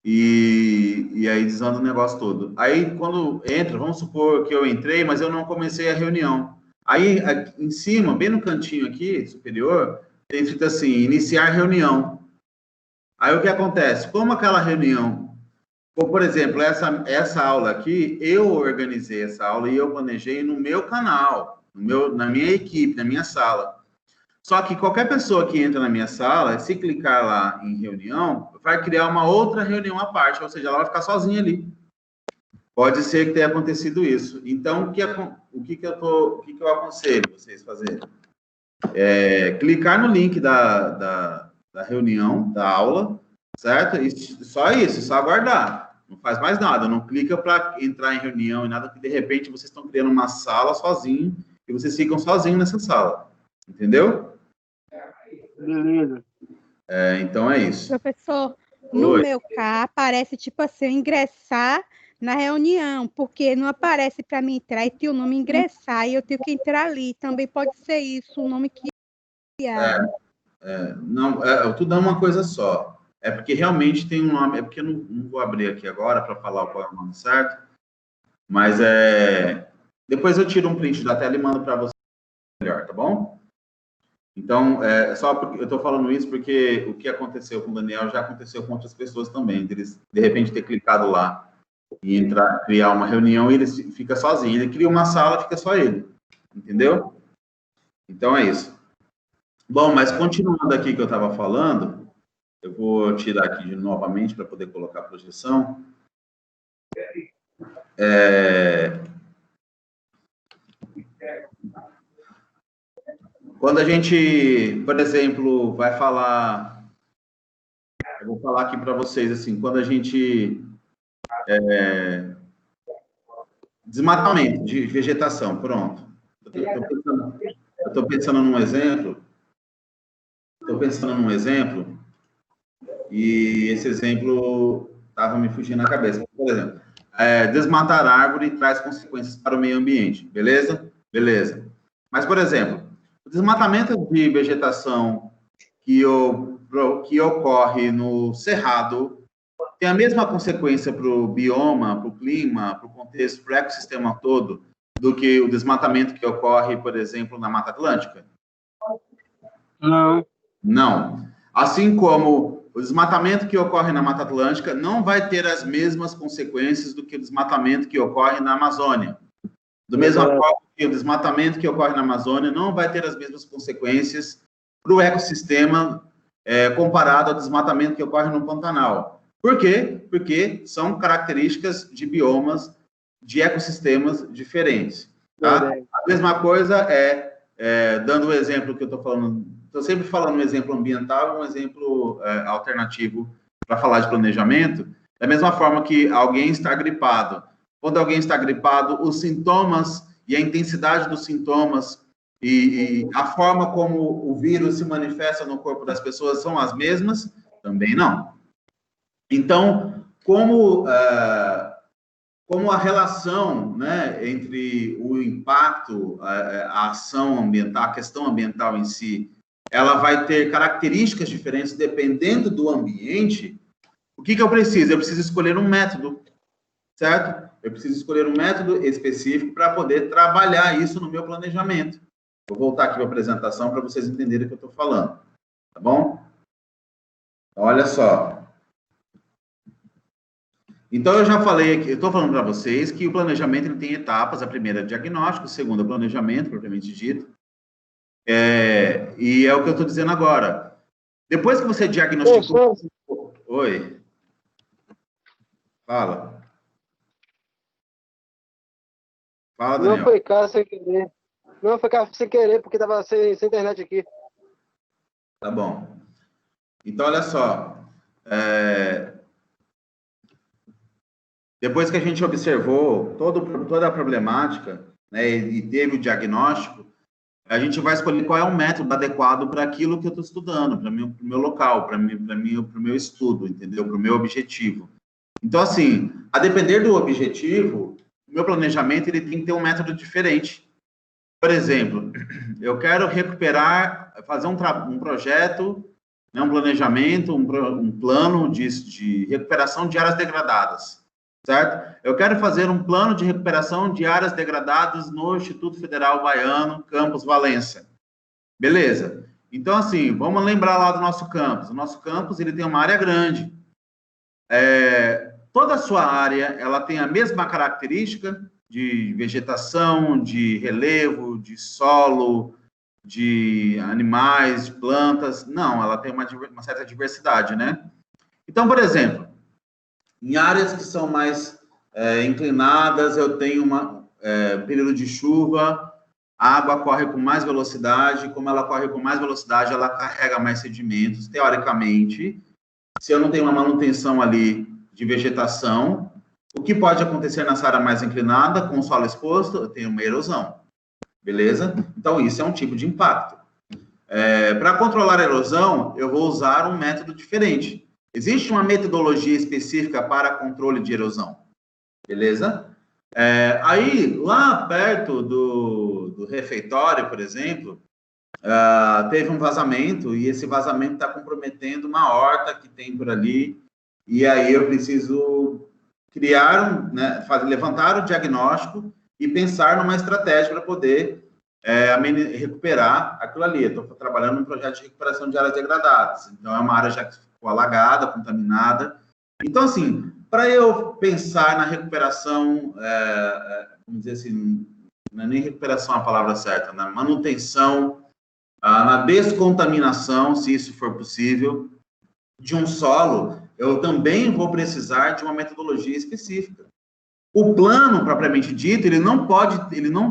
e aí desanda o negócio todo. Aí quando entra, vamos supor que eu entrei, mas eu não comecei a reunião. Aí aqui em cima, bem no cantinho aqui, superior, tem escrito assim, iniciar reunião. Aí o que acontece? Como aquela reunião, por exemplo, essa aula aqui, eu organizei essa aula e eu planejei no meu canal, na minha equipe, na minha sala. Só que qualquer pessoa que entra na minha sala, se clicar lá em reunião, vai criar uma outra reunião à parte, ou seja, ela vai ficar sozinha ali. Pode ser que tenha acontecido isso. Então, o que eu aconselho vocês fazerem? Clicar no link da reunião, da aula, certo? E só isso, só aguardar. Não faz mais nada, não clica para entrar em reunião e nada, que de repente vocês estão criando uma sala sozinho e vocês ficam sozinhos nessa sala. Entendeu? Beleza. Então é isso. Professor, no meu cá aparece tipo assim, ingressar na reunião, porque não aparece para mim entrar e tem o nome ingressar e eu tenho que entrar ali. Também pode ser isso, o nome que não, tudo é uma coisa só. É porque realmente tem um nome, é porque eu não vou abrir aqui agora para falar qual é o nome certo, mas depois eu tiro um print da tela e mando para você melhor, tá bom? Então, só porque eu estou falando isso porque o que aconteceu com o Daniel já aconteceu com outras pessoas também, eles de repente ter clicado lá e criar uma reunião e ele fica sozinho, ele cria uma sala, fica só ele, entendeu? Então é isso. Bom, mas continuando aqui que eu estava falando, eu vou tirar aqui novamente para poder colocar a projeção. Quando a gente, por exemplo, vai falar, eu vou falar aqui para vocês assim, quando a gente desmatamento de vegetação, pronto. Eu estou pensando num exemplo. E esse exemplo estava me fugindo na cabeça. Por exemplo, desmatar árvore traz consequências para o meio ambiente, beleza? Beleza. Mas, por exemplo, o desmatamento de vegetação que ocorre no cerrado tem a mesma consequência para o bioma, para o clima, para o contexto, para o ecossistema todo, do que o desmatamento que ocorre, por exemplo, na Mata Atlântica? Não. Não. Assim como o desmatamento que ocorre na Mata Atlântica não vai ter as mesmas consequências do que o desmatamento que ocorre na Amazônia. Do mesmo forma que o desmatamento que ocorre na Amazônia não vai ter as mesmas consequências para o ecossistema comparado ao desmatamento que ocorre no Pantanal. Por quê? Porque são características de biomas de ecossistemas diferentes. Tá? A mesma coisa dando o exemplo que eu estou falando, estou sempre falando um exemplo ambiental, um exemplo alternativo para falar de planejamento, da mesma forma que alguém está gripado. Quando alguém está gripado, os sintomas e a intensidade dos sintomas e a forma como o vírus se manifesta no corpo das pessoas são as mesmas? Também não. Então, como a relação, né, entre o impacto, a ação ambiental, a questão ambiental em si, ela vai ter características diferentes dependendo do ambiente, o que eu preciso? Eu preciso escolher um método, certo? Eu preciso escolher um método específico para poder trabalhar isso no meu planejamento. Vou voltar aqui para a apresentação para vocês entenderem o que eu estou falando, tá bom? Então, olha só. Então, eu já falei aqui, eu estou falando para vocês que o planejamento ele tem etapas. A primeira é diagnóstico, a segunda é planejamento, propriamente dito. E é o que eu estou dizendo agora. Depois que você diagnosticou... Oi. Fala. Fala, Daniel. Não foi cá sem querer. Não foi cá sem querer, porque estava sem internet aqui. Tá bom. Então, olha só. Depois que a gente observou toda a problemática, né, e teve o diagnóstico, a gente vai escolher qual é o método adequado para aquilo que eu estou estudando, para o meu local, para o meu estudo, entendeu? Para o meu objetivo. Então, assim, a depender do objetivo, o meu planejamento ele tem que ter um método diferente. Por exemplo, eu quero fazer um projeto, né, um planejamento, um plano de recuperação de áreas degradadas, certo? Eu quero fazer um plano de recuperação de áreas degradadas no Instituto Federal Baiano, Campus Valência. Beleza. Então, assim, vamos lembrar lá do nosso campus. O nosso campus, ele tem uma área grande. Toda a sua área, ela tem a mesma característica de vegetação, de relevo, de solo, de animais, de plantas. Não, ela tem uma certa diversidade, né? Então, por exemplo, em áreas que são mais inclinadas, eu tenho período de chuva, a água corre com mais velocidade, como ela corre com mais velocidade, ela carrega mais sedimentos, teoricamente. Se eu não tenho uma manutenção ali de vegetação, o que pode acontecer nessa área mais inclinada, com o solo exposto, eu tenho uma erosão, beleza? Então, isso é um tipo de impacto. Para controlar a erosão, eu vou usar um método diferente. Existe uma metodologia específica para controle de erosão, beleza? Aí, lá perto do refeitório, por exemplo, teve um vazamento, e esse vazamento está comprometendo uma horta que tem por ali, e aí eu preciso levantar o diagnóstico e pensar numa estratégia para poder recuperar aquilo ali. Eu estou trabalhando num projeto de recuperação de áreas degradadas, então é uma área já que ficou alagada, contaminada. Então, assim, para eu pensar na recuperação, vamos dizer assim, não é nem recuperação a palavra certa, na manutenção, na descontaminação, se isso for possível, de um solo, eu também vou precisar de uma metodologia específica. O plano, propriamente dito, ele não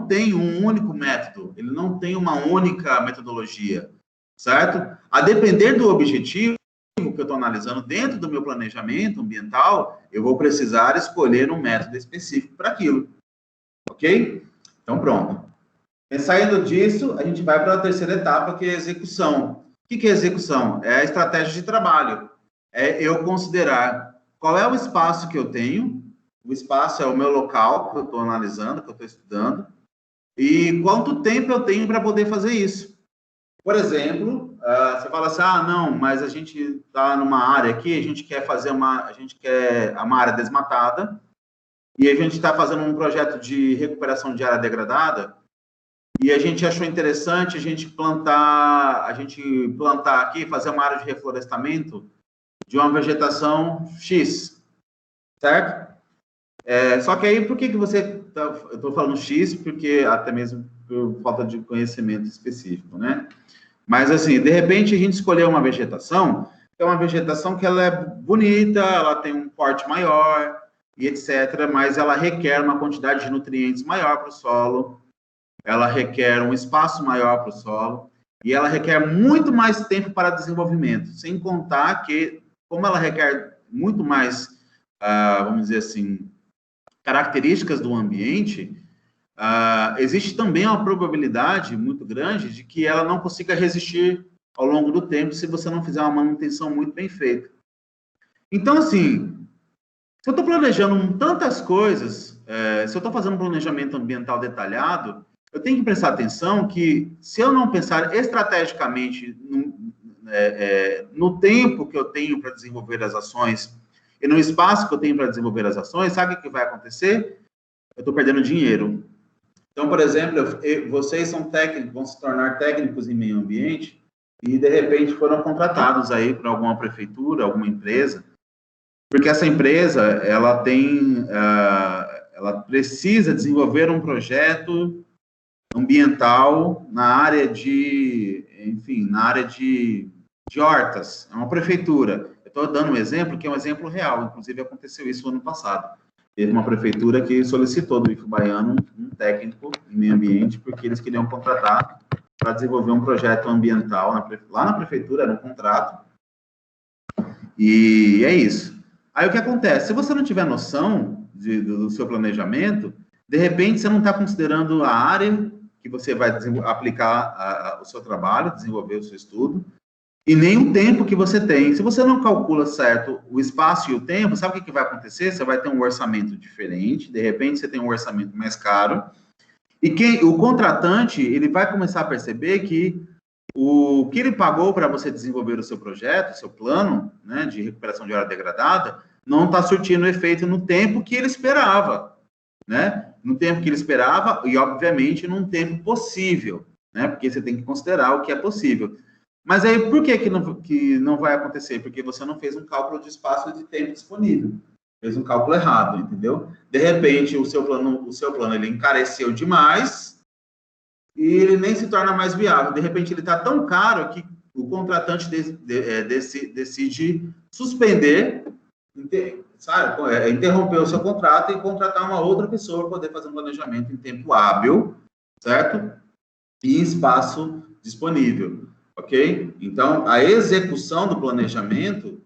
tem um único método, ele não tem uma única metodologia, certo? A depender do objetivo que eu estou analisando dentro do meu planejamento ambiental, eu vou precisar escolher um método específico para aquilo, ok? Então, pronto. E saindo disso, a gente vai para a terceira etapa, que é a execução. O que é execução? É a estratégia de trabalho. É eu considerar qual é o espaço que eu tenho, o espaço é o meu local que eu estou analisando, que eu estou estudando, e quanto tempo eu tenho para poder fazer isso. Por exemplo, você fala assim, não, mas a gente está numa área aqui, a gente quer uma área desmatada, e a gente está fazendo um projeto de recuperação de área degradada, e a gente achou interessante a gente plantar aqui, fazer uma área de reflorestamento de uma vegetação X, certo? Só que aí, por que você... eu estou falando X, porque até mesmo por falta de conhecimento específico, né? Mas, assim, de repente, a gente escolheu uma vegetação, que é uma vegetação que ela é bonita, ela tem um porte maior, e etc., mas ela requer uma quantidade de nutrientes maior para o solo, ela requer um espaço maior para o solo, e ela requer muito mais tempo para desenvolvimento, sem contar que, como ela requer muito mais, vamos dizer assim, características do ambiente, existe também uma probabilidade muito grande de que ela não consiga resistir ao longo do tempo se você não fizer uma manutenção muito bem feita. Então, assim, se eu estou planejando tantas coisas, se eu estou fazendo um planejamento ambiental detalhado, eu tenho que prestar atenção que, se eu não pensar estrategicamente no tempo que eu tenho para desenvolver as ações e no espaço que eu tenho para desenvolver as ações, sabe o que vai acontecer? Eu estou perdendo dinheiro. Então, por exemplo, vocês são técnicos, vão se tornar técnicos em meio ambiente e, de repente, foram contratados aí por alguma prefeitura, alguma empresa, porque essa empresa, ela precisa desenvolver um projeto ambiental na área de hortas, é uma prefeitura. Eu estou dando um exemplo que é um exemplo real, inclusive aconteceu isso no ano passado. Teve uma prefeitura que solicitou do IFE Baiano um técnico em meio ambiente, porque eles queriam contratar para desenvolver um projeto ambiental lá na prefeitura, era um contrato. E é isso. Aí o que acontece? Se você não tiver noção do seu planejamento, de repente você não está considerando a área que você vai aplicar o seu trabalho, desenvolver o seu estudo, e nem o tempo que você tem. Se você não calcula certo o espaço e o tempo, sabe o que vai acontecer? Você vai ter um orçamento diferente, de repente você tem um orçamento mais caro, e o contratante, ele vai começar a perceber que o que ele pagou para você desenvolver o seu projeto, o seu plano, né, de recuperação de área degradada, não está surtindo efeito no tempo que ele esperava, né? No tempo que ele esperava e, obviamente, num tempo possível, né? Porque você tem que considerar o que é possível. Mas aí, por que não vai acontecer? Porque você não fez um cálculo de espaço e de tempo disponível. Fez um cálculo errado, entendeu? De repente, o seu plano ele encareceu demais e ele nem se torna mais viável. De repente, ele está tão caro que o contratante decide suspender, interromper o seu contrato e contratar uma outra pessoa para poder fazer um planejamento em tempo hábil, certo? E em espaço disponível. Ok? Então, a execução do planejamento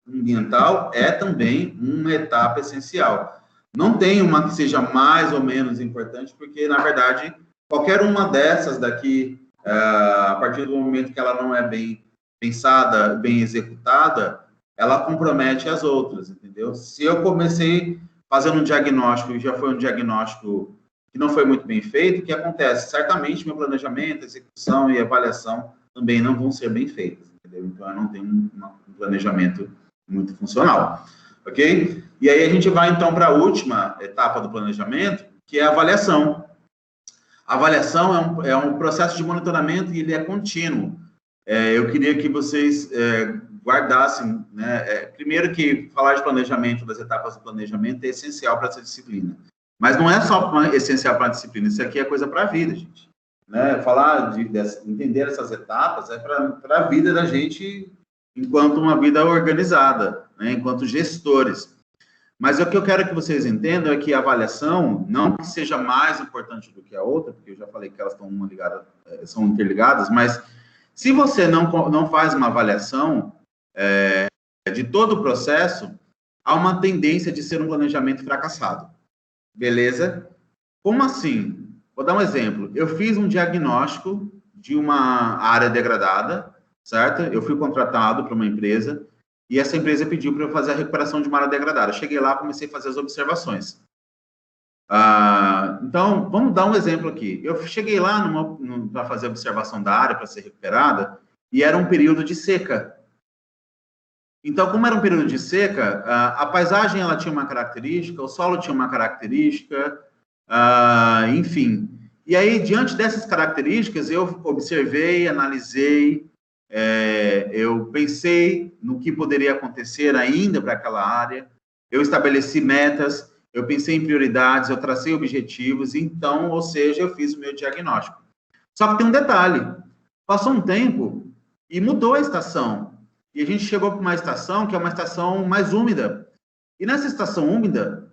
ambiental é também uma etapa essencial. Não tem uma que seja mais ou menos importante, porque, na verdade, qualquer uma dessas daqui, a partir do momento que ela não é bem pensada, bem executada, ela compromete as outras, entendeu? Se eu comecei fazendo um diagnóstico, e já foi um diagnóstico que não foi muito bem feito, o que acontece? Certamente, meu planejamento, execução e avaliação também não vão ser bem feitas, entendeu? Então, eu não tenho um planejamento muito funcional, ok? E aí, a gente vai, então, para a última etapa do planejamento, que é a avaliação. A avaliação é um processo de monitoramento e ele é contínuo. Eu queria que vocês guardassem, né? Primeiro que falar de planejamento, das etapas do planejamento, é essencial para essa disciplina. Mas não é só essencial para a disciplina, isso aqui é coisa para a vida, gente. Né? Falar entender essas etapas é para a vida da gente enquanto uma vida organizada, né? Enquanto gestores. Mas o que eu quero que vocês entendam é que a avaliação, não que seja mais importante do que a outra, porque eu já falei que elas são interligadas, mas se você não faz uma avaliação de todo o processo, há uma tendência de ser um planejamento fracassado. Beleza? Como assim? Vou dar um exemplo. Eu fiz um diagnóstico de uma área degradada, certo? Eu fui contratado para uma empresa e essa empresa pediu para eu fazer a recuperação de uma área degradada. Cheguei lá, comecei a fazer as observações. Então, vamos dar um exemplo aqui. Eu cheguei lá para fazer a observação da área para ser recuperada e era um período de seca. Então, como era um período de seca, a paisagem ela tinha uma característica, o solo tinha uma característica, enfim. E aí, diante dessas características, eu observei, analisei, eu pensei no que poderia acontecer ainda para aquela área, eu estabeleci metas, eu pensei em prioridades, eu tracei objetivos, então, ou seja, eu fiz o meu diagnóstico. Só que tem um detalhe, passou um tempo e mudou a estação. E a gente chegou para uma estação que é uma estação mais úmida. E nessa estação úmida,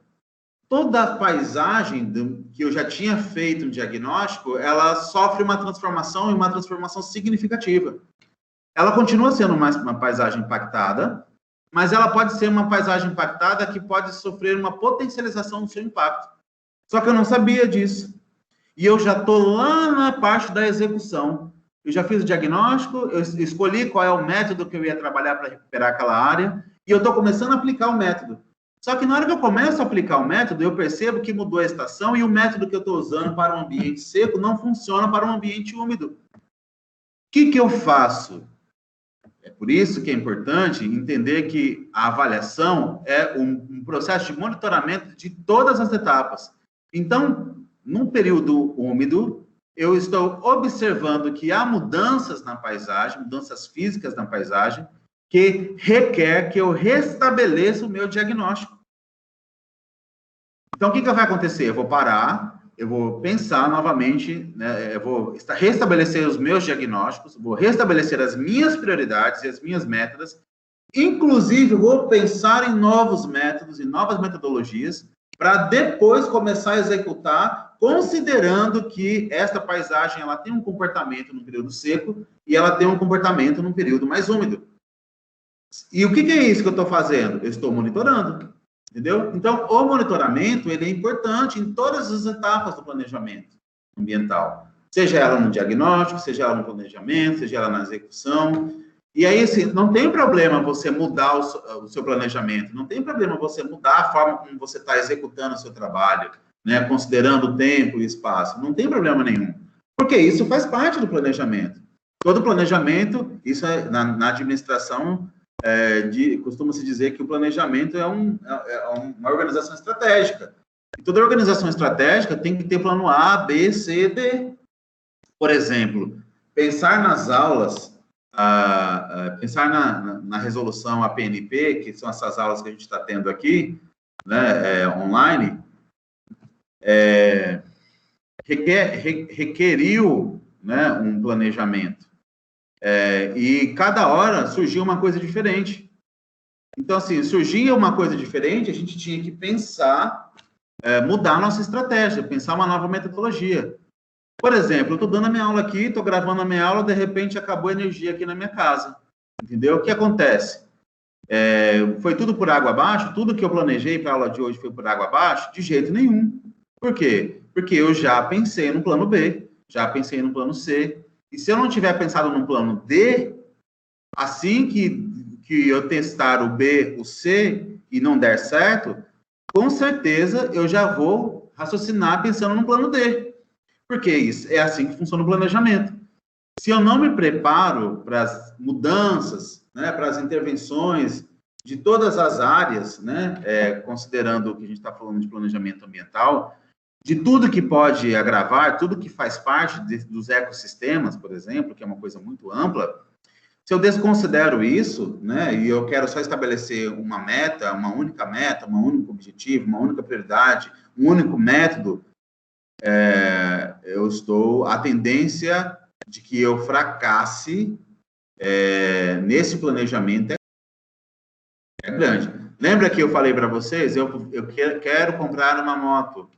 toda a paisagem que eu já tinha feito um diagnóstico, ela sofre uma transformação, e uma transformação significativa. Ela continua sendo uma paisagem impactada, mas ela pode ser uma paisagem impactada que pode sofrer uma potencialização do seu impacto. Só que eu não sabia disso. E eu já estou lá na parte da execução. Eu já fiz o diagnóstico, eu escolhi qual é o método que eu ia trabalhar para recuperar aquela área, e eu estou começando a aplicar o método. Só que na hora que eu começo a aplicar o método, eu percebo que mudou a estação e o método que eu estou usando para um ambiente seco não funciona para um ambiente úmido. O que eu faço? É por isso que é importante entender que a avaliação é um processo de monitoramento de todas as etapas. Então, num período úmido, eu estou observando que há mudanças na paisagem, mudanças físicas na paisagem, que requer que eu restabeleça o meu diagnóstico. Então, o que vai acontecer? Eu vou parar, eu vou pensar novamente, né, eu vou restabelecer os meus diagnósticos, vou restabelecer as minhas prioridades e as minhas metas, inclusive vou pensar em novos métodos e novas metodologias para depois começar a executar, considerando que esta paisagem ela tem um comportamento no período seco e ela tem um comportamento no período mais úmido. E o que é isso que eu estou fazendo? Eu estou monitorando, entendeu? Então, o monitoramento ele é importante em todas as etapas do planejamento ambiental. Seja ela no diagnóstico, seja ela no planejamento, seja ela na execução. E aí, assim, não tem problema você mudar o seu planejamento, não tem problema você mudar a forma como você está executando o seu trabalho, né, considerando o tempo e espaço, não tem problema nenhum, porque isso faz parte do planejamento. Todo planejamento, isso é, na administração, costuma-se dizer que o planejamento é uma organização estratégica. E toda organização estratégica tem que ter plano A, B, C, D. Por exemplo, pensar nas aulas, pensar na resolução APNP, que são essas aulas que a gente está tendo aqui, né, online, requeriu, né, um planejamento. E cada hora surgiu uma coisa diferente. Então, assim, surgia uma coisa diferente, a gente tinha que pensar, mudar a nossa estratégia, pensar uma nova metodologia. Por exemplo, eu estou dando a minha aula aqui, estou gravando a minha aula, de repente acabou a energia aqui na minha casa. Entendeu? O que acontece? Foi tudo por água abaixo? Tudo que eu planejei para a aula de hoje foi por água abaixo? De jeito nenhum. Por quê? Porque eu já pensei no plano B, já pensei no plano C. E se eu não tiver pensado no plano D, assim que eu testar o B, o C e não der certo, com certeza eu já vou raciocinar pensando no plano D. Porque isso é assim que funciona o planejamento. Se eu não me preparo para as mudanças, né, para as intervenções de todas as áreas, né, considerando o que a gente está falando de planejamento ambiental, de tudo que pode agravar, tudo que faz parte dos ecossistemas, por exemplo, que é uma coisa muito ampla, se eu desconsidero isso, né, e eu quero só estabelecer uma meta, um único objetivo, uma única prioridade, um único método, a tendência de que eu fracasse nesse planejamento é grande. Lembra que eu falei para vocês, eu quero comprar uma moto.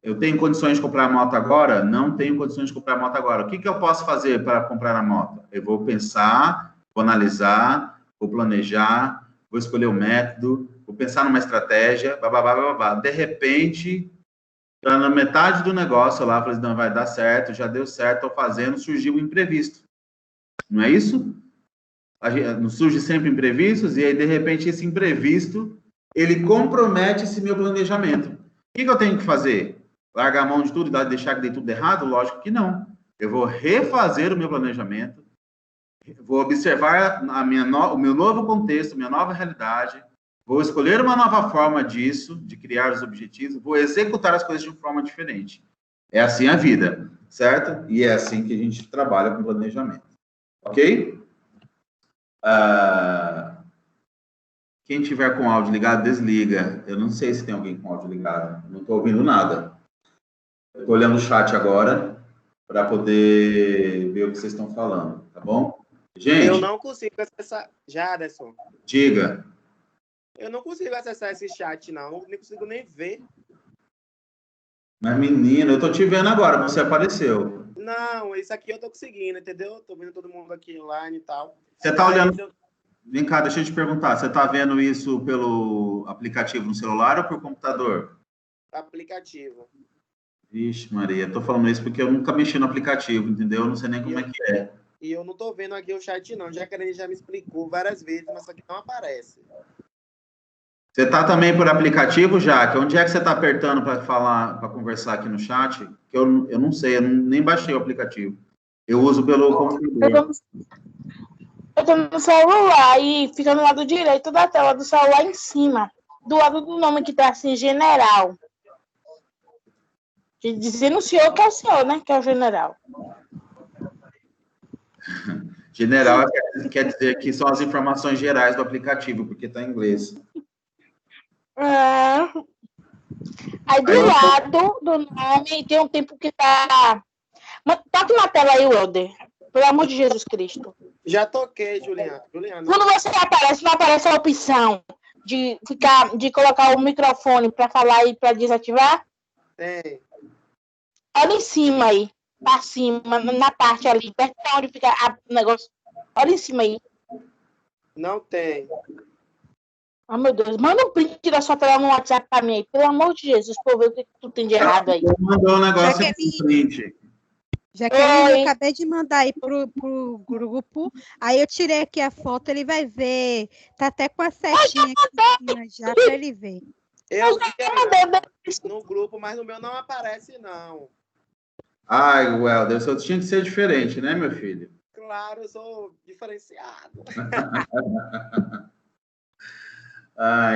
Eu tenho condições de comprar a moto agora? Não tenho condições de comprar a moto agora. O que eu posso fazer para comprar a moto? Eu vou pensar, vou analisar, vou planejar, vou escolher o método, vou pensar numa estratégia, babá. De repente, na metade do negócio lá, falei, não, vai dar certo, já deu certo, estou fazendo, surgiu um imprevisto. Não é isso? Surge sempre imprevistos, e aí, de repente, esse imprevisto, ele compromete esse meu planejamento. O que eu tenho que fazer? Largar a mão de tudo e deixar que dê tudo errado? Lógico que não. Eu vou refazer o meu planejamento, vou observar o meu novo contexto, minha nova realidade, vou escolher uma nova forma disso, de criar os objetivos, vou executar as coisas de uma forma diferente. É assim a vida, certo? E é assim que a gente trabalha com planejamento. Ok? Quem tiver com o áudio ligado, desliga. Eu não sei se tem alguém com o áudio ligado. Não estou ouvindo nada. Estou olhando o chat agora para poder ver o que vocês estão falando, tá bom? Gente... Eu não consigo acessar... Já, Aderson. Diga. Eu não consigo acessar esse chat, não. Nem consigo nem ver. Mas, menino, eu tô te vendo agora, você apareceu. Não, isso aqui eu tô conseguindo, entendeu? Tô vendo todo mundo aqui online e tal. Você tá olhando... Eu... Vem cá, deixa eu te perguntar, você tá vendo isso pelo aplicativo no celular ou por computador? Aplicativo. Vixe, Maria, tô falando isso porque eu nunca mexi no aplicativo, entendeu? Eu não sei nem como é que é. E eu não tô vendo aqui o chat, não. Já que ele já me explicou várias vezes, mas isso aqui não aparece. Você tá também por aplicativo, Jaque? Onde é que você tá apertando para falar, para conversar aqui no chat? Que eu não sei, eu nem baixei o aplicativo. Eu uso pelo computador. Eu tô no celular e fica no lado direito da tela do celular em cima. Do lado do nome que tá assim, general. Dizendo o senhor que é o senhor, né? Que é o general. General quer dizer que são as informações gerais do aplicativo, porque tá em inglês. Aí do lado do nome tem um tempo que tá... Toque na tela aí, Welder. Pelo amor de Jesus Cristo. Já toquei, Juliana. Quando você aparece, não aparece a opção de colocar o microfone para falar e para desativar? Tem. Olha em cima aí. Pra cima, na parte ali, perto de onde fica o negócio. Olha em cima aí. Não tem. Oh, meu Deus. Manda um print da sua tela no WhatsApp pra mim aí. Pelo amor de Jesus, pra eu ver o que tu tem de errado aí. Mandou um negócio em print. Jaqueline, eu acabei de mandar aí pro grupo. Aí eu tirei aqui a foto, ele vai ver. Tá até com a setinha aqui já para ele ver. Eu vi no grupo, mas no meu não aparece, não. Ai, Welder, o seu tinha que ser diferente, né, meu filho? Claro, eu sou diferenciado.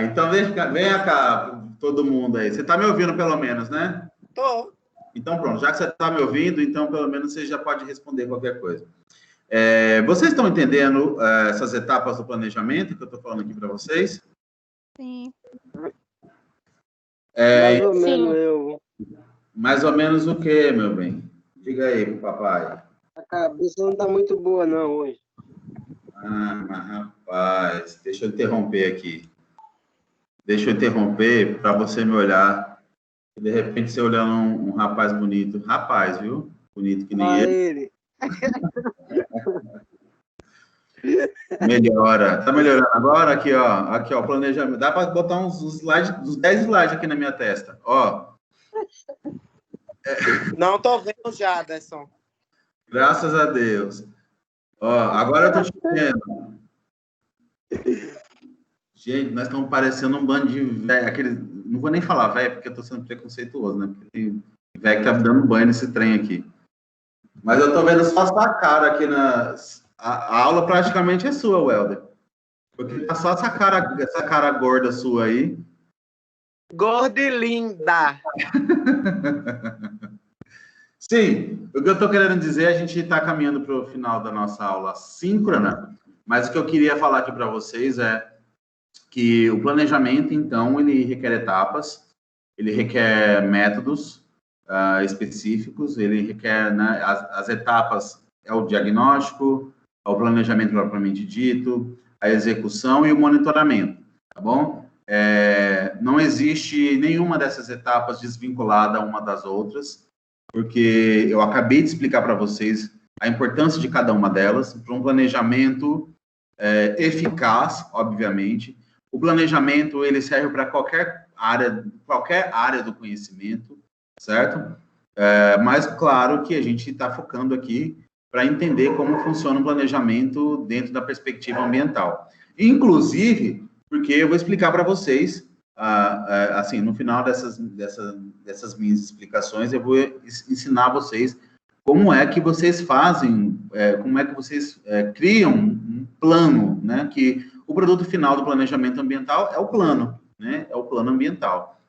Então venha cá, todo mundo aí. Você tá me ouvindo pelo menos, né? Tô. Então, pronto, já que você está me ouvindo, então, pelo menos, você já pode responder qualquer coisa. Vocês estão entendendo essas etapas do planejamento que eu estou falando aqui para vocês? Sim. Mais ou menos eu. Mais ou menos o quê, meu bem? Diga aí pro papai. A cabeça não está muito boa, não, hoje. Mas, rapaz, deixa eu interromper aqui. Deixa eu interromper para você me olhar. De repente, você olhando um rapaz bonito. Rapaz, viu? Bonito que nem ele. Melhora. Tá melhorando agora? Aqui, ó, planejamento. Dá para botar uns slides, uns 10 slides aqui na minha testa. Ó. Não tô vendo já, Anderson. Graças a Deus. Ó, agora eu tô te vendo. Gente, nós estamos parecendo um bando de velho. Não vou nem falar velho, porque eu tô sendo preconceituoso, né? Porque tem velho que tá dando banho nesse trem aqui. Mas eu tô vendo só a sua cara aqui a aula praticamente é sua, Welder. Porque tá só essa cara gorda sua aí. Gorda e linda. Sim, o que eu estou querendo dizer, a gente está caminhando para o final da nossa aula síncrona, mas o que eu queria falar aqui para vocês é que o planejamento, então, ele requer etapas, ele requer métodos específicos, ele requer, né, as etapas é o diagnóstico, é o planejamento propriamente dito, a execução e o monitoramento, tá bom? Não existe nenhuma dessas etapas desvinculada uma das outras, porque eu acabei de explicar para vocês a importância de cada uma delas, para um planejamento eficaz, obviamente. O planejamento, ele serve para qualquer área do conhecimento, certo? Mas, claro, que a gente está focando aqui para entender como funciona o planejamento dentro da perspectiva ambiental. Inclusive, porque eu vou explicar para vocês, assim, no final dessas minhas explicações, eu vou ensinar vocês como é que vocês fazem, como é que vocês criam um plano, né? Que o produto final do planejamento ambiental é o plano, né? É o plano ambiental.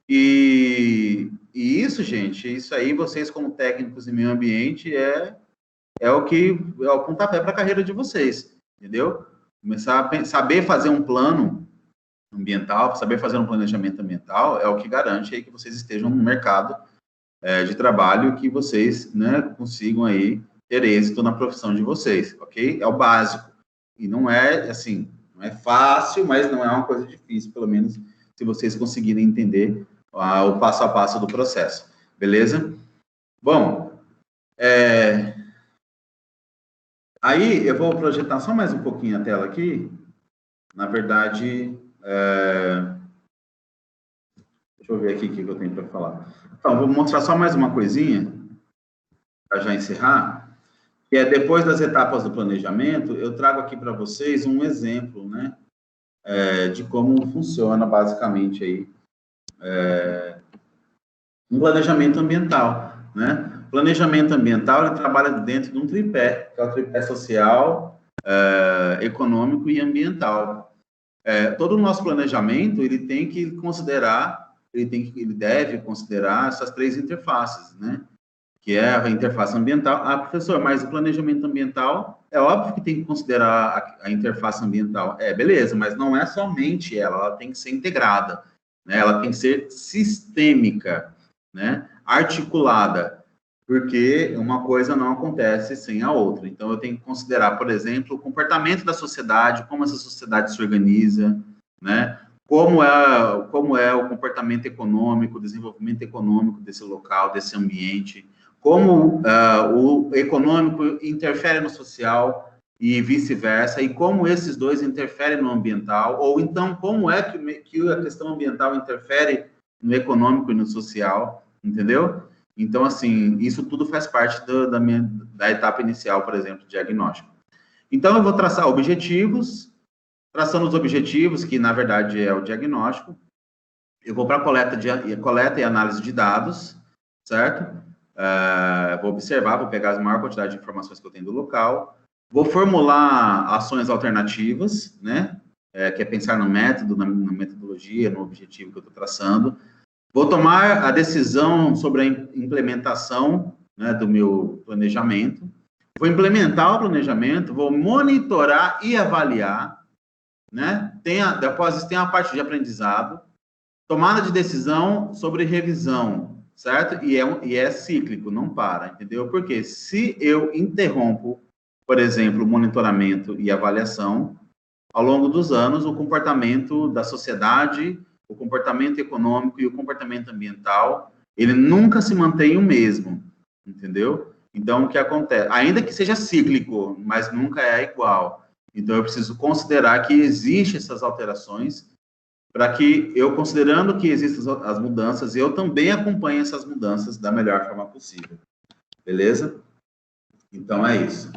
E isso, gente, isso aí, vocês como técnicos em meio ambiente, é o pontapé para a carreira de vocês, entendeu? Começar a saber fazer um plano ambiental, saber fazer um planejamento ambiental é o que garante aí que vocês estejam no mercado de trabalho, que vocês, né, consigam aí ter êxito na profissão de vocês, ok? É o básico. E não é, assim, Não é fácil, mas não é uma coisa difícil, pelo menos se vocês conseguirem entender o passo a passo do processo. Beleza? Bom, aí eu vou projetar só mais um pouquinho a tela aqui. Na verdade, deixa eu ver aqui o que eu tenho para falar. Então, vou mostrar só mais uma coisinha, para já encerrar, que é depois das etapas do planejamento, eu trago aqui para vocês um exemplo, né, de como funciona basicamente aí um planejamento ambiental, né? Planejamento ambiental, ele trabalha dentro de um tripé, que é o tripé social, econômico e ambiental. Todo o nosso planejamento, ele tem que considerar, ele deve considerar essas três interfaces, né? Que é a interface ambiental. Ah, professor, mas o planejamento ambiental, é óbvio que tem que considerar a interface ambiental. Beleza, mas não é somente ela tem que ser integrada, né? Ela tem que ser sistêmica, né? Articulada, porque uma coisa não acontece sem a outra. Então, eu tenho que considerar, por exemplo, o comportamento da sociedade, como essa sociedade se organiza, né? Como é o comportamento econômico, o desenvolvimento econômico desse local, desse ambiente, como o econômico interfere no social e vice-versa, e como esses dois interferem no ambiental, ou então como é que a questão ambiental interfere no econômico e no social, entendeu? Então, assim, isso tudo faz parte da etapa inicial, por exemplo, diagnóstico. Então, eu vou traçar objetivos, traçando os objetivos, que na verdade é o diagnóstico. Eu vou para a coleta e análise de dados, certo? Vou observar, vou pegar a maior quantidade de informações que eu tenho do local, vou formular ações alternativas, né? Que é pensar no método, na metodologia, no objetivo que eu estou traçando. Vou tomar a decisão sobre a implementação, né, do meu planejamento. Vou implementar o planejamento, vou monitorar e avaliar, né? Após isso, tem a parte de aprendizado, tomada de decisão sobre revisão, certo? E é cíclico, não para, entendeu? Porque se eu interrompo, por exemplo, o monitoramento e avaliação, ao longo dos anos, o comportamento da sociedade, o comportamento econômico e o comportamento ambiental, ele nunca se mantém o mesmo, entendeu? Então, o que acontece? Ainda que seja cíclico, mas nunca é igual. Então, eu preciso considerar que existem essas alterações para que eu, considerando que existem as mudanças, eu também acompanhe essas mudanças da melhor forma possível. Beleza? Então, é isso.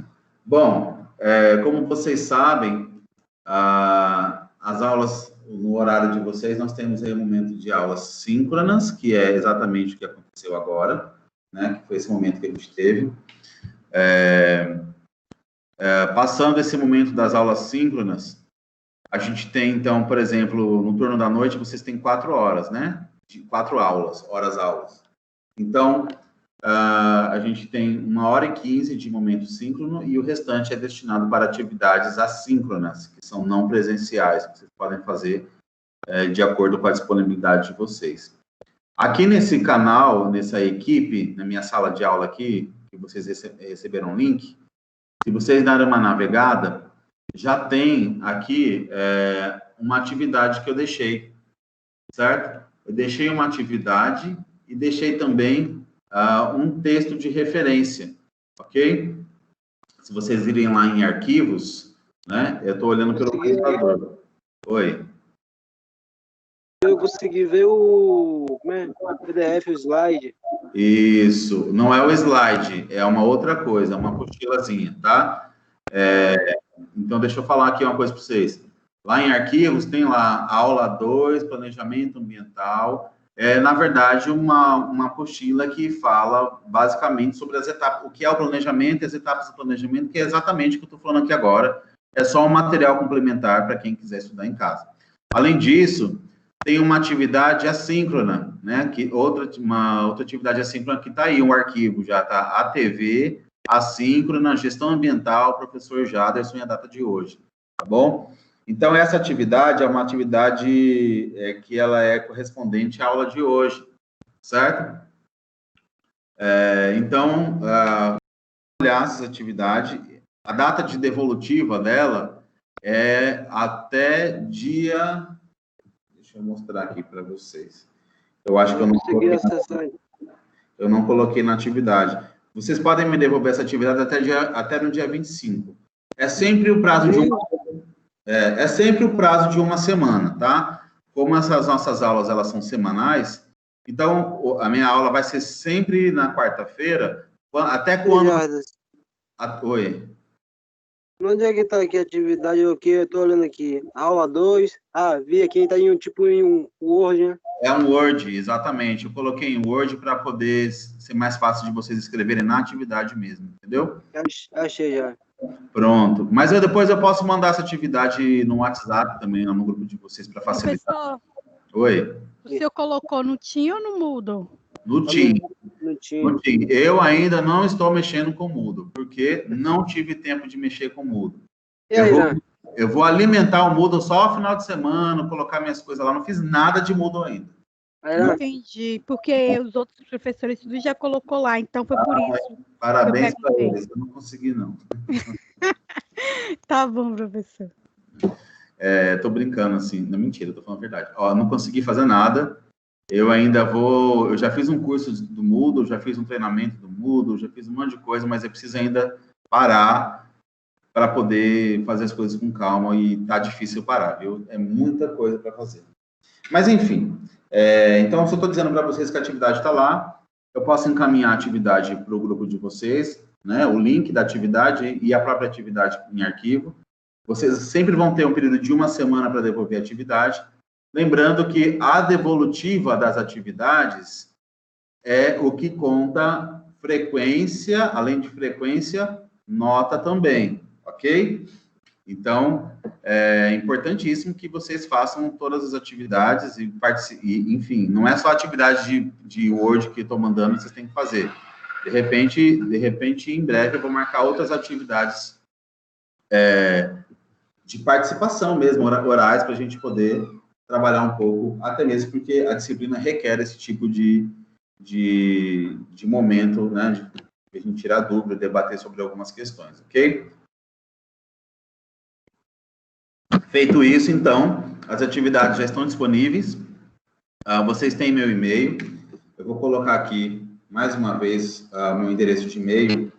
Bom, como vocês sabem, as aulas, no horário de vocês, nós temos aí um momento de aulas síncronas, que é exatamente o que aconteceu agora, né? Que foi esse momento que a gente teve. Passando esse momento das aulas síncronas, a gente tem, então, por exemplo, no turno da noite, vocês têm 4 horas, né? 4 aulas, horas-aulas. Então, a gente tem 1h15 de momento síncrono e o restante é destinado para atividades assíncronas, que são não presenciais, que vocês podem fazer de acordo com a disponibilidade de vocês. Aqui nesse canal, nessa equipe, na minha sala de aula aqui, que vocês receberam um link, se vocês darem uma navegada, já tem aqui uma atividade que eu deixei, certo? Eu deixei uma atividade e deixei também um texto de referência, ok? Se vocês irem lá em arquivos, né? Eu estou olhando pelo computador. Oi. Eu consegui ver o PDF, o slide. Isso, não é o slide, é uma outra coisa, é uma apostilazinha, tá? Então, deixa eu falar aqui uma coisa para vocês. Lá em arquivos, tem lá aula 2, planejamento ambiental. Na verdade, uma apostila que fala basicamente sobre as etapas, o que é o planejamento e as etapas do planejamento, que é exatamente o que eu estou falando aqui agora. É só um material complementar para quem quiser estudar em casa. Além disso, tem uma atividade assíncrona, né? Uma outra atividade assíncrona que está aí, um arquivo já está, ATV, assíncrona, gestão ambiental, professor Jaderson e a data de hoje, tá bom? Então, essa atividade é uma atividade que ela é correspondente à aula de hoje, certo? Então, olhar essa atividade, a data de devolutiva dela é até dia... Deixa eu mostrar aqui para vocês. Eu acho que eu não coloquei na atividade. Vocês podem me devolver essa atividade até no dia 25. É sempre o prazo de uma semana, tá? Como essas nossas aulas elas são semanais, então a minha aula vai ser sempre na quarta-feira, até quando... Oi. Onde é que está aqui a atividade? Eu estou olhando aqui. Aula 2. Vi aqui, está em um Word, né? É um Word, exatamente. Eu coloquei em Word para poder ser mais fácil de vocês escreverem na atividade mesmo, entendeu? Achei já. Pronto. Mas depois eu posso mandar essa atividade no WhatsApp também, no grupo de vocês, para facilitar. Professor, Oi. o senhor colocou no Team ou no Moodle? No Team. Eu ainda não estou mexendo com o Moodle, porque não tive tempo de mexer com o Moodle. Eu vou alimentar o Moodle só no final de semana, colocar minhas coisas lá. Não fiz nada de Moodle ainda. Entendi, porque os outros professores tudo já colocou lá, então foi por isso. Parabéns para eles, eu não consegui, não. Tá bom, professor. Tô brincando, assim, não, mentira, tô falando a verdade. Não consegui fazer nada. Eu já fiz um curso do Moodle, já fiz um treinamento do Moodle, já fiz um monte de coisa, mas eu preciso ainda parar para poder fazer as coisas com calma e tá difícil parar, viu? É muita coisa para fazer. Mas, enfim, então, só estou dizendo para vocês que a atividade está lá, eu posso encaminhar a atividade para o grupo de vocês, né? O link da atividade e a própria atividade em arquivo. Vocês sempre vão ter um período de uma semana para devolver a atividade. Lembrando que a devolutiva das atividades é o que conta frequência, além de frequência, nota também, ok? Então, é importantíssimo que vocês façam todas as atividades e enfim, não é só atividade de Word que eu estou mandando, vocês têm que fazer. De repente, em breve, eu vou marcar outras atividades de participação mesmo, orais, para a gente poder trabalhar um pouco, até mesmo porque a disciplina requer esse tipo de momento, né, de a gente tirar dúvida, debater sobre algumas questões, ok? Feito isso, então, as atividades já estão disponíveis, vocês têm meu e-mail, eu vou colocar aqui, mais uma vez, meu endereço de e-mail,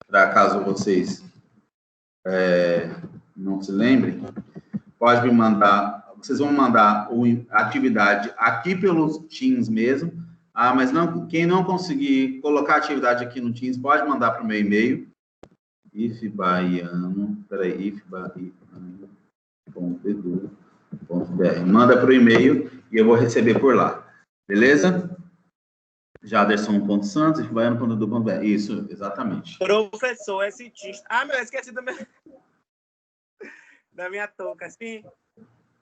para caso vocês não se lembrem, pode me mandar... Vocês vão mandar a atividade aqui pelos Teams mesmo, mas quem não conseguir colocar a atividade aqui no Teams, pode mandar para o meu e-mail, ifbaiano.edu.br. Manda para o e-mail e eu vou receber por lá. Beleza? Jaderson.santos, ifbaiano.edu.br. Isso, exatamente. Professor, esse Teams... eu esqueci da minha touca, assim...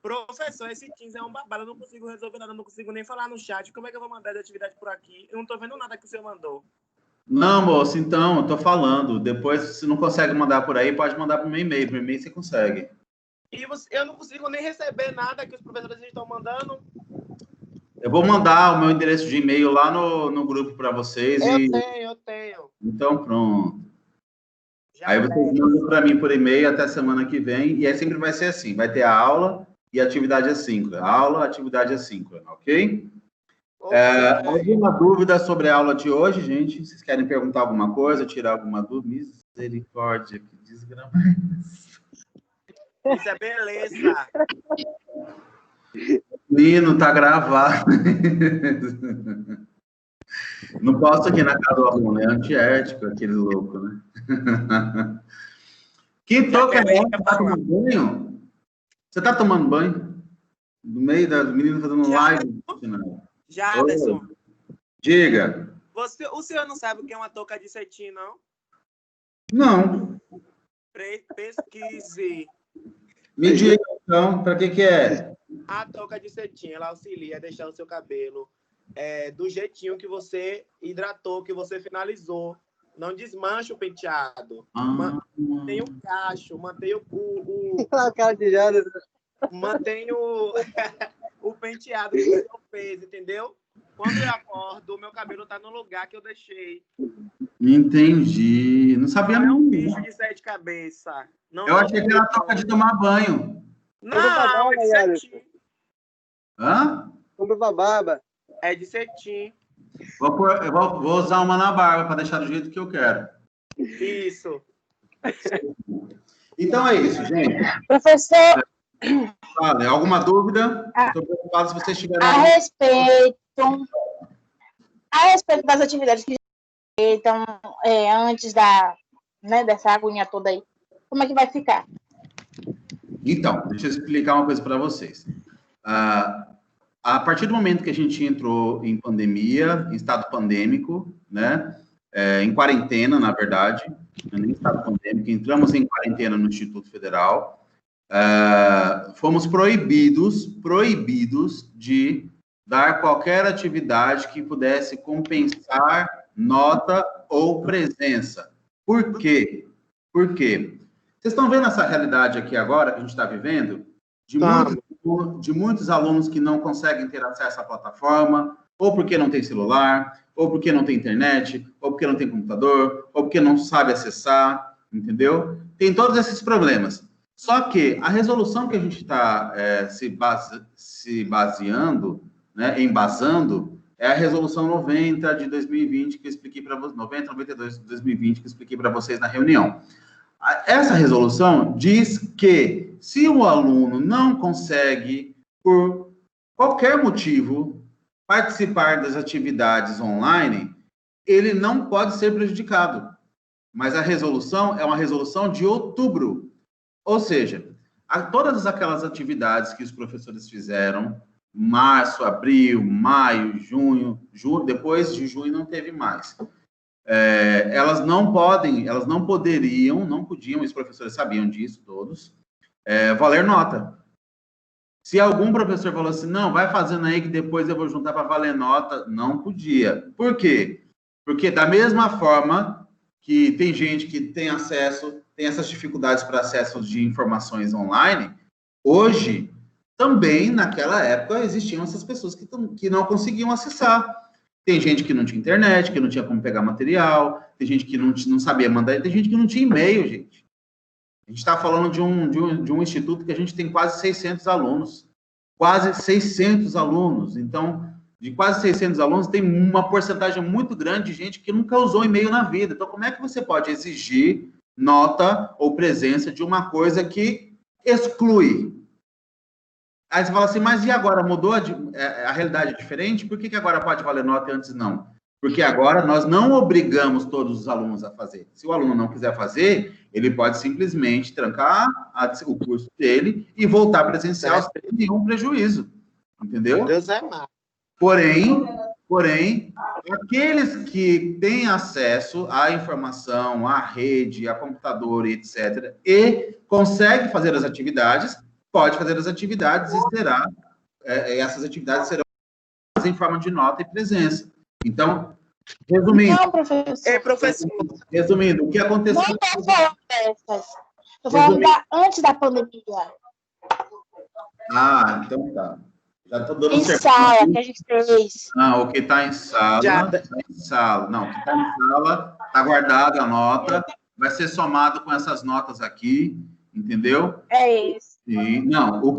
Professor, esse Teams é um babado, eu não consigo resolver nada, eu não consigo nem falar no chat. Como é que eu vou mandar a atividade por aqui? Eu não tô vendo nada que o senhor mandou. Não, moço, então, eu tô falando. Depois, se não consegue mandar por aí, pode mandar pro meu e-mail. Pro e-mail você consegue. E eu não consigo nem receber nada que os professores estão mandando. Eu vou mandar o meu endereço de e-mail lá no grupo para vocês. Eu tenho. Então, pronto. Aí vocês mandam para mim por e-mail até semana que vem. E aí sempre vai ser assim, vai ter a aula e atividade assíncrona. Aula, atividade assíncrona, ok? Alguma dúvida sobre a aula de hoje, gente? Vocês querem perguntar alguma coisa, tirar alguma dúvida? Misericórdia, que desgrama. Isso é beleza. Menino, tá gravado. Não posso aqui na casa do aluno, é antiético, aquele louco, né? Que toca é essa? Tá tomando banho? Você tá tomando banho? No meio das meninas fazendo live? Jaderson. Diga. O senhor não sabe o que é uma touca de cetim, não? Não. Pesquise. Me diga, então, para que é? A touca de cetim, ela auxilia a deixar o seu cabelo do jeitinho que você hidratou, que você finalizou. Não desmancha o penteado. Mantém o cacho, mantém A cara de Jaderson. Mantém o penteado que você fez, entendeu? Quando eu acordo, o meu cabelo tá no lugar que eu deixei. Entendi. Não sabia Não é um não. bicho de 7 cabeças. Não, Eu não achei que era toca de tomar banho. Não, é de cetim. Hã? Compra pra barba. É de cetim. Vou usar uma na barba para deixar do jeito que eu quero. Isso. Então é isso, gente. Professor, Vale, alguma dúvida? Estou preocupado se vocês tiverem a alguma... respeito das atividades que então antes dessa agonia toda aí, como é que vai ficar? Então, deixa eu explicar uma coisa para vocês. A partir do momento que a gente entrou em pandemia, em estado pandêmico, né? Em quarentena, na verdade, nem em estado pandêmico, entramos em quarentena no Instituto Federal, fomos proibidos de dar qualquer atividade que pudesse compensar nota ou presença. Por quê? Por quê? Vocês estão vendo essa realidade aqui agora que a gente está vivendo? De muitos alunos que não conseguem ter acesso à plataforma, ou porque não tem celular, ou porque não tem internet, ou porque não tem computador, ou porque não sabe acessar, entendeu? Tem todos esses problemas. Só que a resolução que a gente está se baseando, né, embasando, é a resolução 90 de 2020, que eu expliquei para vocês, 92 de 2020, que eu expliquei para vocês na reunião. Essa resolução diz que se o aluno não consegue, por qualquer motivo, participar das atividades online, ele não pode ser prejudicado. Mas a resolução é uma resolução de outubro. Ou seja, todas aquelas atividades que os professores fizeram, março, abril, maio, junho, depois de junho não teve mais. Elas não podiam, os professores sabiam disso todos, valer nota. Se algum professor falou assim, não, vai fazendo aí que depois eu vou juntar para valer nota, não podia. Por quê? Porque da mesma forma que tem gente que tem essas dificuldades para acesso de informações online, hoje, também naquela época, existiam essas pessoas que não conseguiam acessar. Tem gente que não tinha internet, que não tinha como pegar material, tem gente que não sabia mandar, tem gente que não tinha e-mail, gente. A gente está falando de um instituto que a gente tem quase 600 alunos. Quase 600 alunos. Então, de quase 600 alunos, tem uma porcentagem muito grande de gente que nunca usou e-mail na vida. Então, como é que você pode exigir nota ou presença de uma coisa que exclui? Aí você fala assim, mas e agora? Mudou a realidade é diferente? Por que agora pode valer nota e antes não? Porque agora nós não obrigamos todos os alunos a fazer. Se o aluno não quiser fazer, ele pode simplesmente trancar o curso dele e voltar presencial sem nenhum prejuízo. Entendeu? Deus é mais. Porém, aqueles que têm acesso à informação, à rede, a computador, etc., e conseguem fazer as atividades, pode fazer as atividades e essas atividades serão em forma de nota e presença. Então, resumindo... Não, professor. Professor. Resumindo, o que aconteceu... Não estou falando dessas. Estou falando antes da pandemia. Ah, então tá. Já estou dando Em sala, que a gente fez. Não, o que está em sala, está em sala. Não, o que está em sala, está guardada a nota, vai ser somado com essas notas aqui, entendeu? É isso.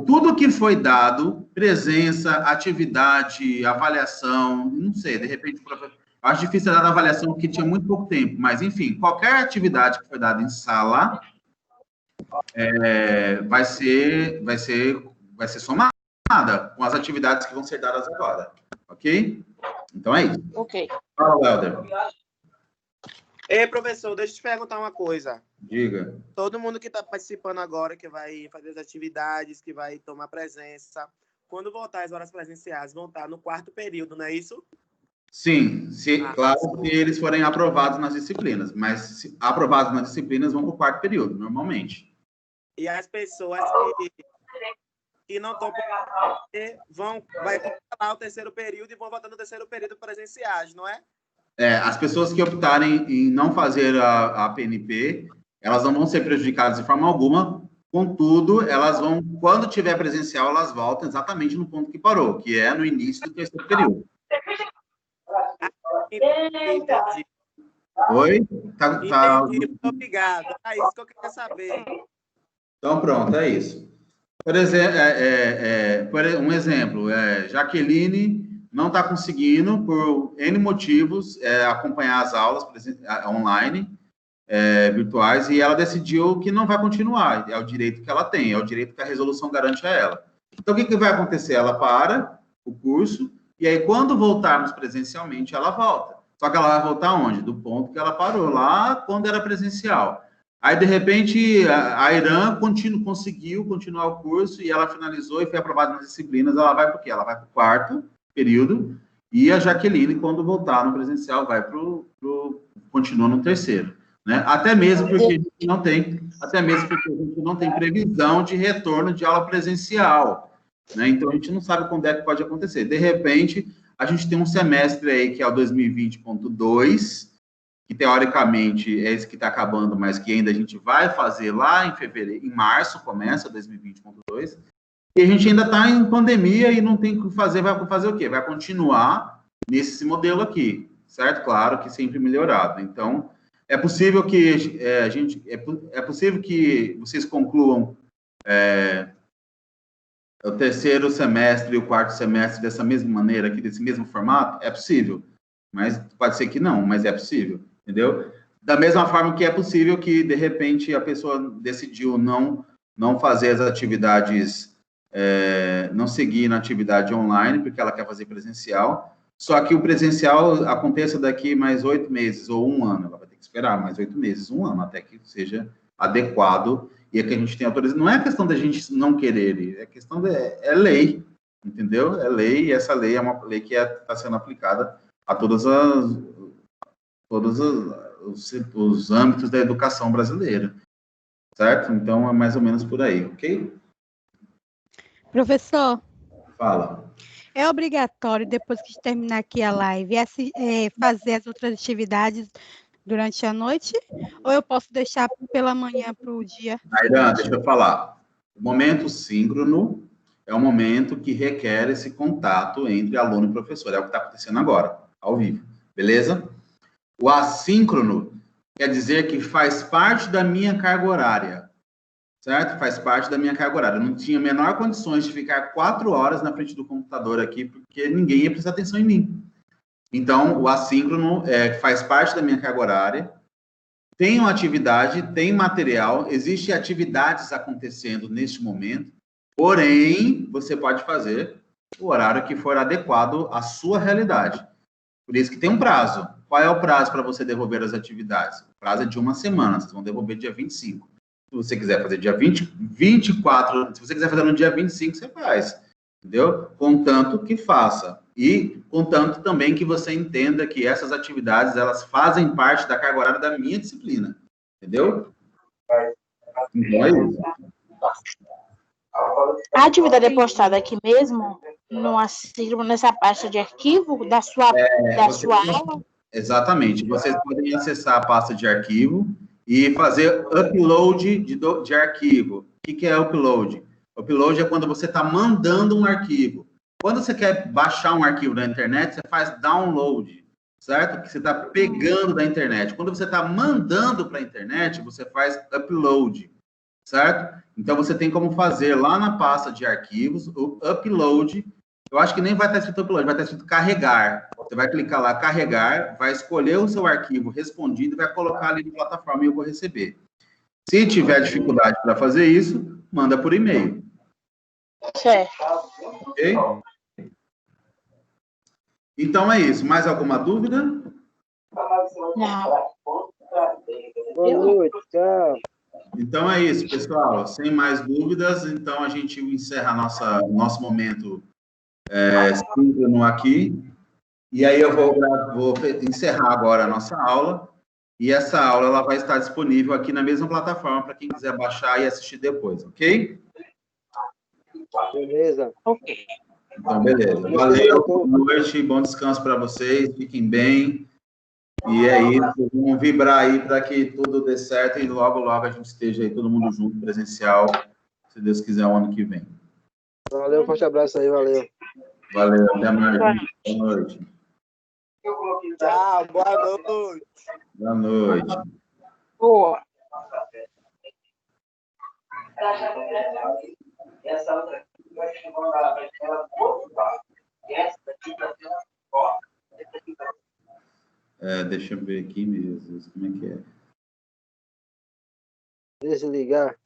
Tudo que foi dado, presença, atividade, avaliação, não sei, de repente, acho difícil dar avaliação porque tinha muito pouco tempo, mas enfim, qualquer atividade que foi dada em sala vai ser somada com as atividades que vão ser dadas agora, ok? Então é isso. Ok. Fala, Helder. Ei, professor, deixa eu te perguntar uma coisa. Diga. Todo mundo que está participando agora, que vai fazer as atividades, que vai tomar presença, quando voltar às horas presenciais, vão estar no 4º período, não é isso? Sim, claro que eles forem aprovados nas disciplinas, mas se aprovados nas disciplinas vão para o 4º período, normalmente. E as pessoas que não estão vai completar o 3º período e vão voltar no 3º período presenciais, não é? As pessoas que optarem em não fazer a PNP, elas não vão ser prejudicadas de forma alguma, contudo, elas vão, quando tiver presencial, elas voltam exatamente no ponto que parou, que é no início do 3º período. Entendi. Oi? Entendi, muito obrigado. É isso que eu queria saber. Então, pronto, é isso. Por exemplo, um exemplo, Jaqueline não está conseguindo, por N motivos, acompanhar as aulas online, virtuais, e ela decidiu que não vai continuar. É o direito que ela tem, é o direito que a resolução garante a ela. Então, o que vai acontecer? Ela para o curso, e aí, quando voltarmos presencialmente, ela volta. Só que ela vai voltar onde? Do ponto que ela parou, lá quando era presencial. Aí, de repente, a Irã conseguiu continuar o curso e ela finalizou e foi aprovada nas disciplinas. Ela vai para o quê? Ela vai para o quarto período e a Jaqueline, quando voltar no presencial, continua no terceiro. Né? Até mesmo porque a gente não tem previsão de retorno de aula presencial. Né? Então, a gente não sabe quando é que pode acontecer. De repente, a gente tem um semestre aí que é o 2020.2, que teoricamente é esse que está acabando, mas que ainda a gente vai fazer lá em fevereiro, em março começa 2020.2, e a gente ainda está em pandemia e não tem o que fazer, vai fazer o quê? Vai continuar nesse modelo aqui, certo? Claro que sempre melhorado. Então, é possível que é possível que vocês concluam o terceiro semestre e o quarto semestre dessa mesma maneira, aqui, desse mesmo formato? É possível, mas pode ser que não, mas é possível. Entendeu? Da mesma forma que é possível que, de repente, a pessoa decidiu não fazer as atividades, não seguir na atividade online, porque ela quer fazer presencial, só que o presencial aconteça daqui mais 8 meses ou 1 ano, ela vai ter que esperar mais 8 meses, 1 ano, até que seja adequado e é que a gente tem autorização. Não é questão da gente não querer, é questão é lei, entendeu? É lei, e essa lei é uma lei que está sendo aplicada a todos os âmbitos da educação brasileira, certo? Então, é mais ou menos por aí, ok? Professor. Fala. É obrigatório, depois que terminar aqui a live, fazer as outras atividades durante a noite? Ou eu posso deixar pela manhã para o dia? Airan, deixa eu falar. O momento síncrono é um momento que requer esse contato entre aluno e professor. É o que está acontecendo agora, ao vivo. Beleza? O assíncrono quer dizer que faz parte da minha carga horária, certo? Faz parte da minha carga horária. Eu não tinha a menor condições de ficar 4 horas na frente do computador aqui, porque ninguém ia prestar atenção em mim. Então, o assíncrono faz parte da minha carga horária. Tem uma atividade, tem material, existem atividades acontecendo neste momento, porém, você pode fazer o horário que for adequado à sua realidade. Por isso que tem um prazo. Qual é o prazo para você devolver as atividades? O prazo é de 1 semana, vocês vão devolver dia 25. Se você quiser fazer dia 24, se você quiser fazer no dia 25, você faz. Entendeu? Contanto que faça. E contanto também que você entenda que essas atividades, elas fazem parte da carga horária da minha disciplina. Entendeu? Então é isso. A atividade é postada aqui mesmo, nessa pasta de arquivo da sua aula? Exatamente. Vocês podem acessar a pasta de arquivo e fazer upload de arquivo. O que é upload? Upload é quando você está mandando um arquivo. Quando você quer baixar um arquivo da internet, você faz download, certo? Que você está pegando da internet. Quando você está mandando para a internet, você faz upload, certo? Então, você tem como fazer lá na pasta de arquivos, o upload. Eu acho que nem vai estar escrito upload, vai estar escrito carregar. Você vai clicar lá, carregar, vai escolher o seu arquivo respondido e vai colocar ali na plataforma e eu vou receber. Se tiver dificuldade para fazer isso, manda por e-mail. Certo. Ok? Então é isso. Mais alguma dúvida? Não. Boa noite, tchau. Então é isso, pessoal. Sem mais dúvidas, então a gente encerra nosso momento síncrono aqui. E aí eu vou encerrar agora a nossa aula. E essa aula ela vai estar disponível aqui na mesma plataforma para quem quiser baixar e assistir depois, ok? Beleza. Ok. Então, beleza. Valeu, boa noite, bom descanso para vocês, fiquem bem. E é isso, vamos vibrar aí para que tudo dê certo e logo, logo a gente esteja aí todo mundo junto, presencial, se Deus quiser, o ano que vem. Valeu, forte abraço aí, valeu. Valeu, até mais. Boa noite. Tchau, boa noite. Boa noite. Boa. Essa outra aqui vai chamar ela essa daqui vai ter uma foto. Deixa eu ver aqui, meu Jesus, como é que é? Desligar.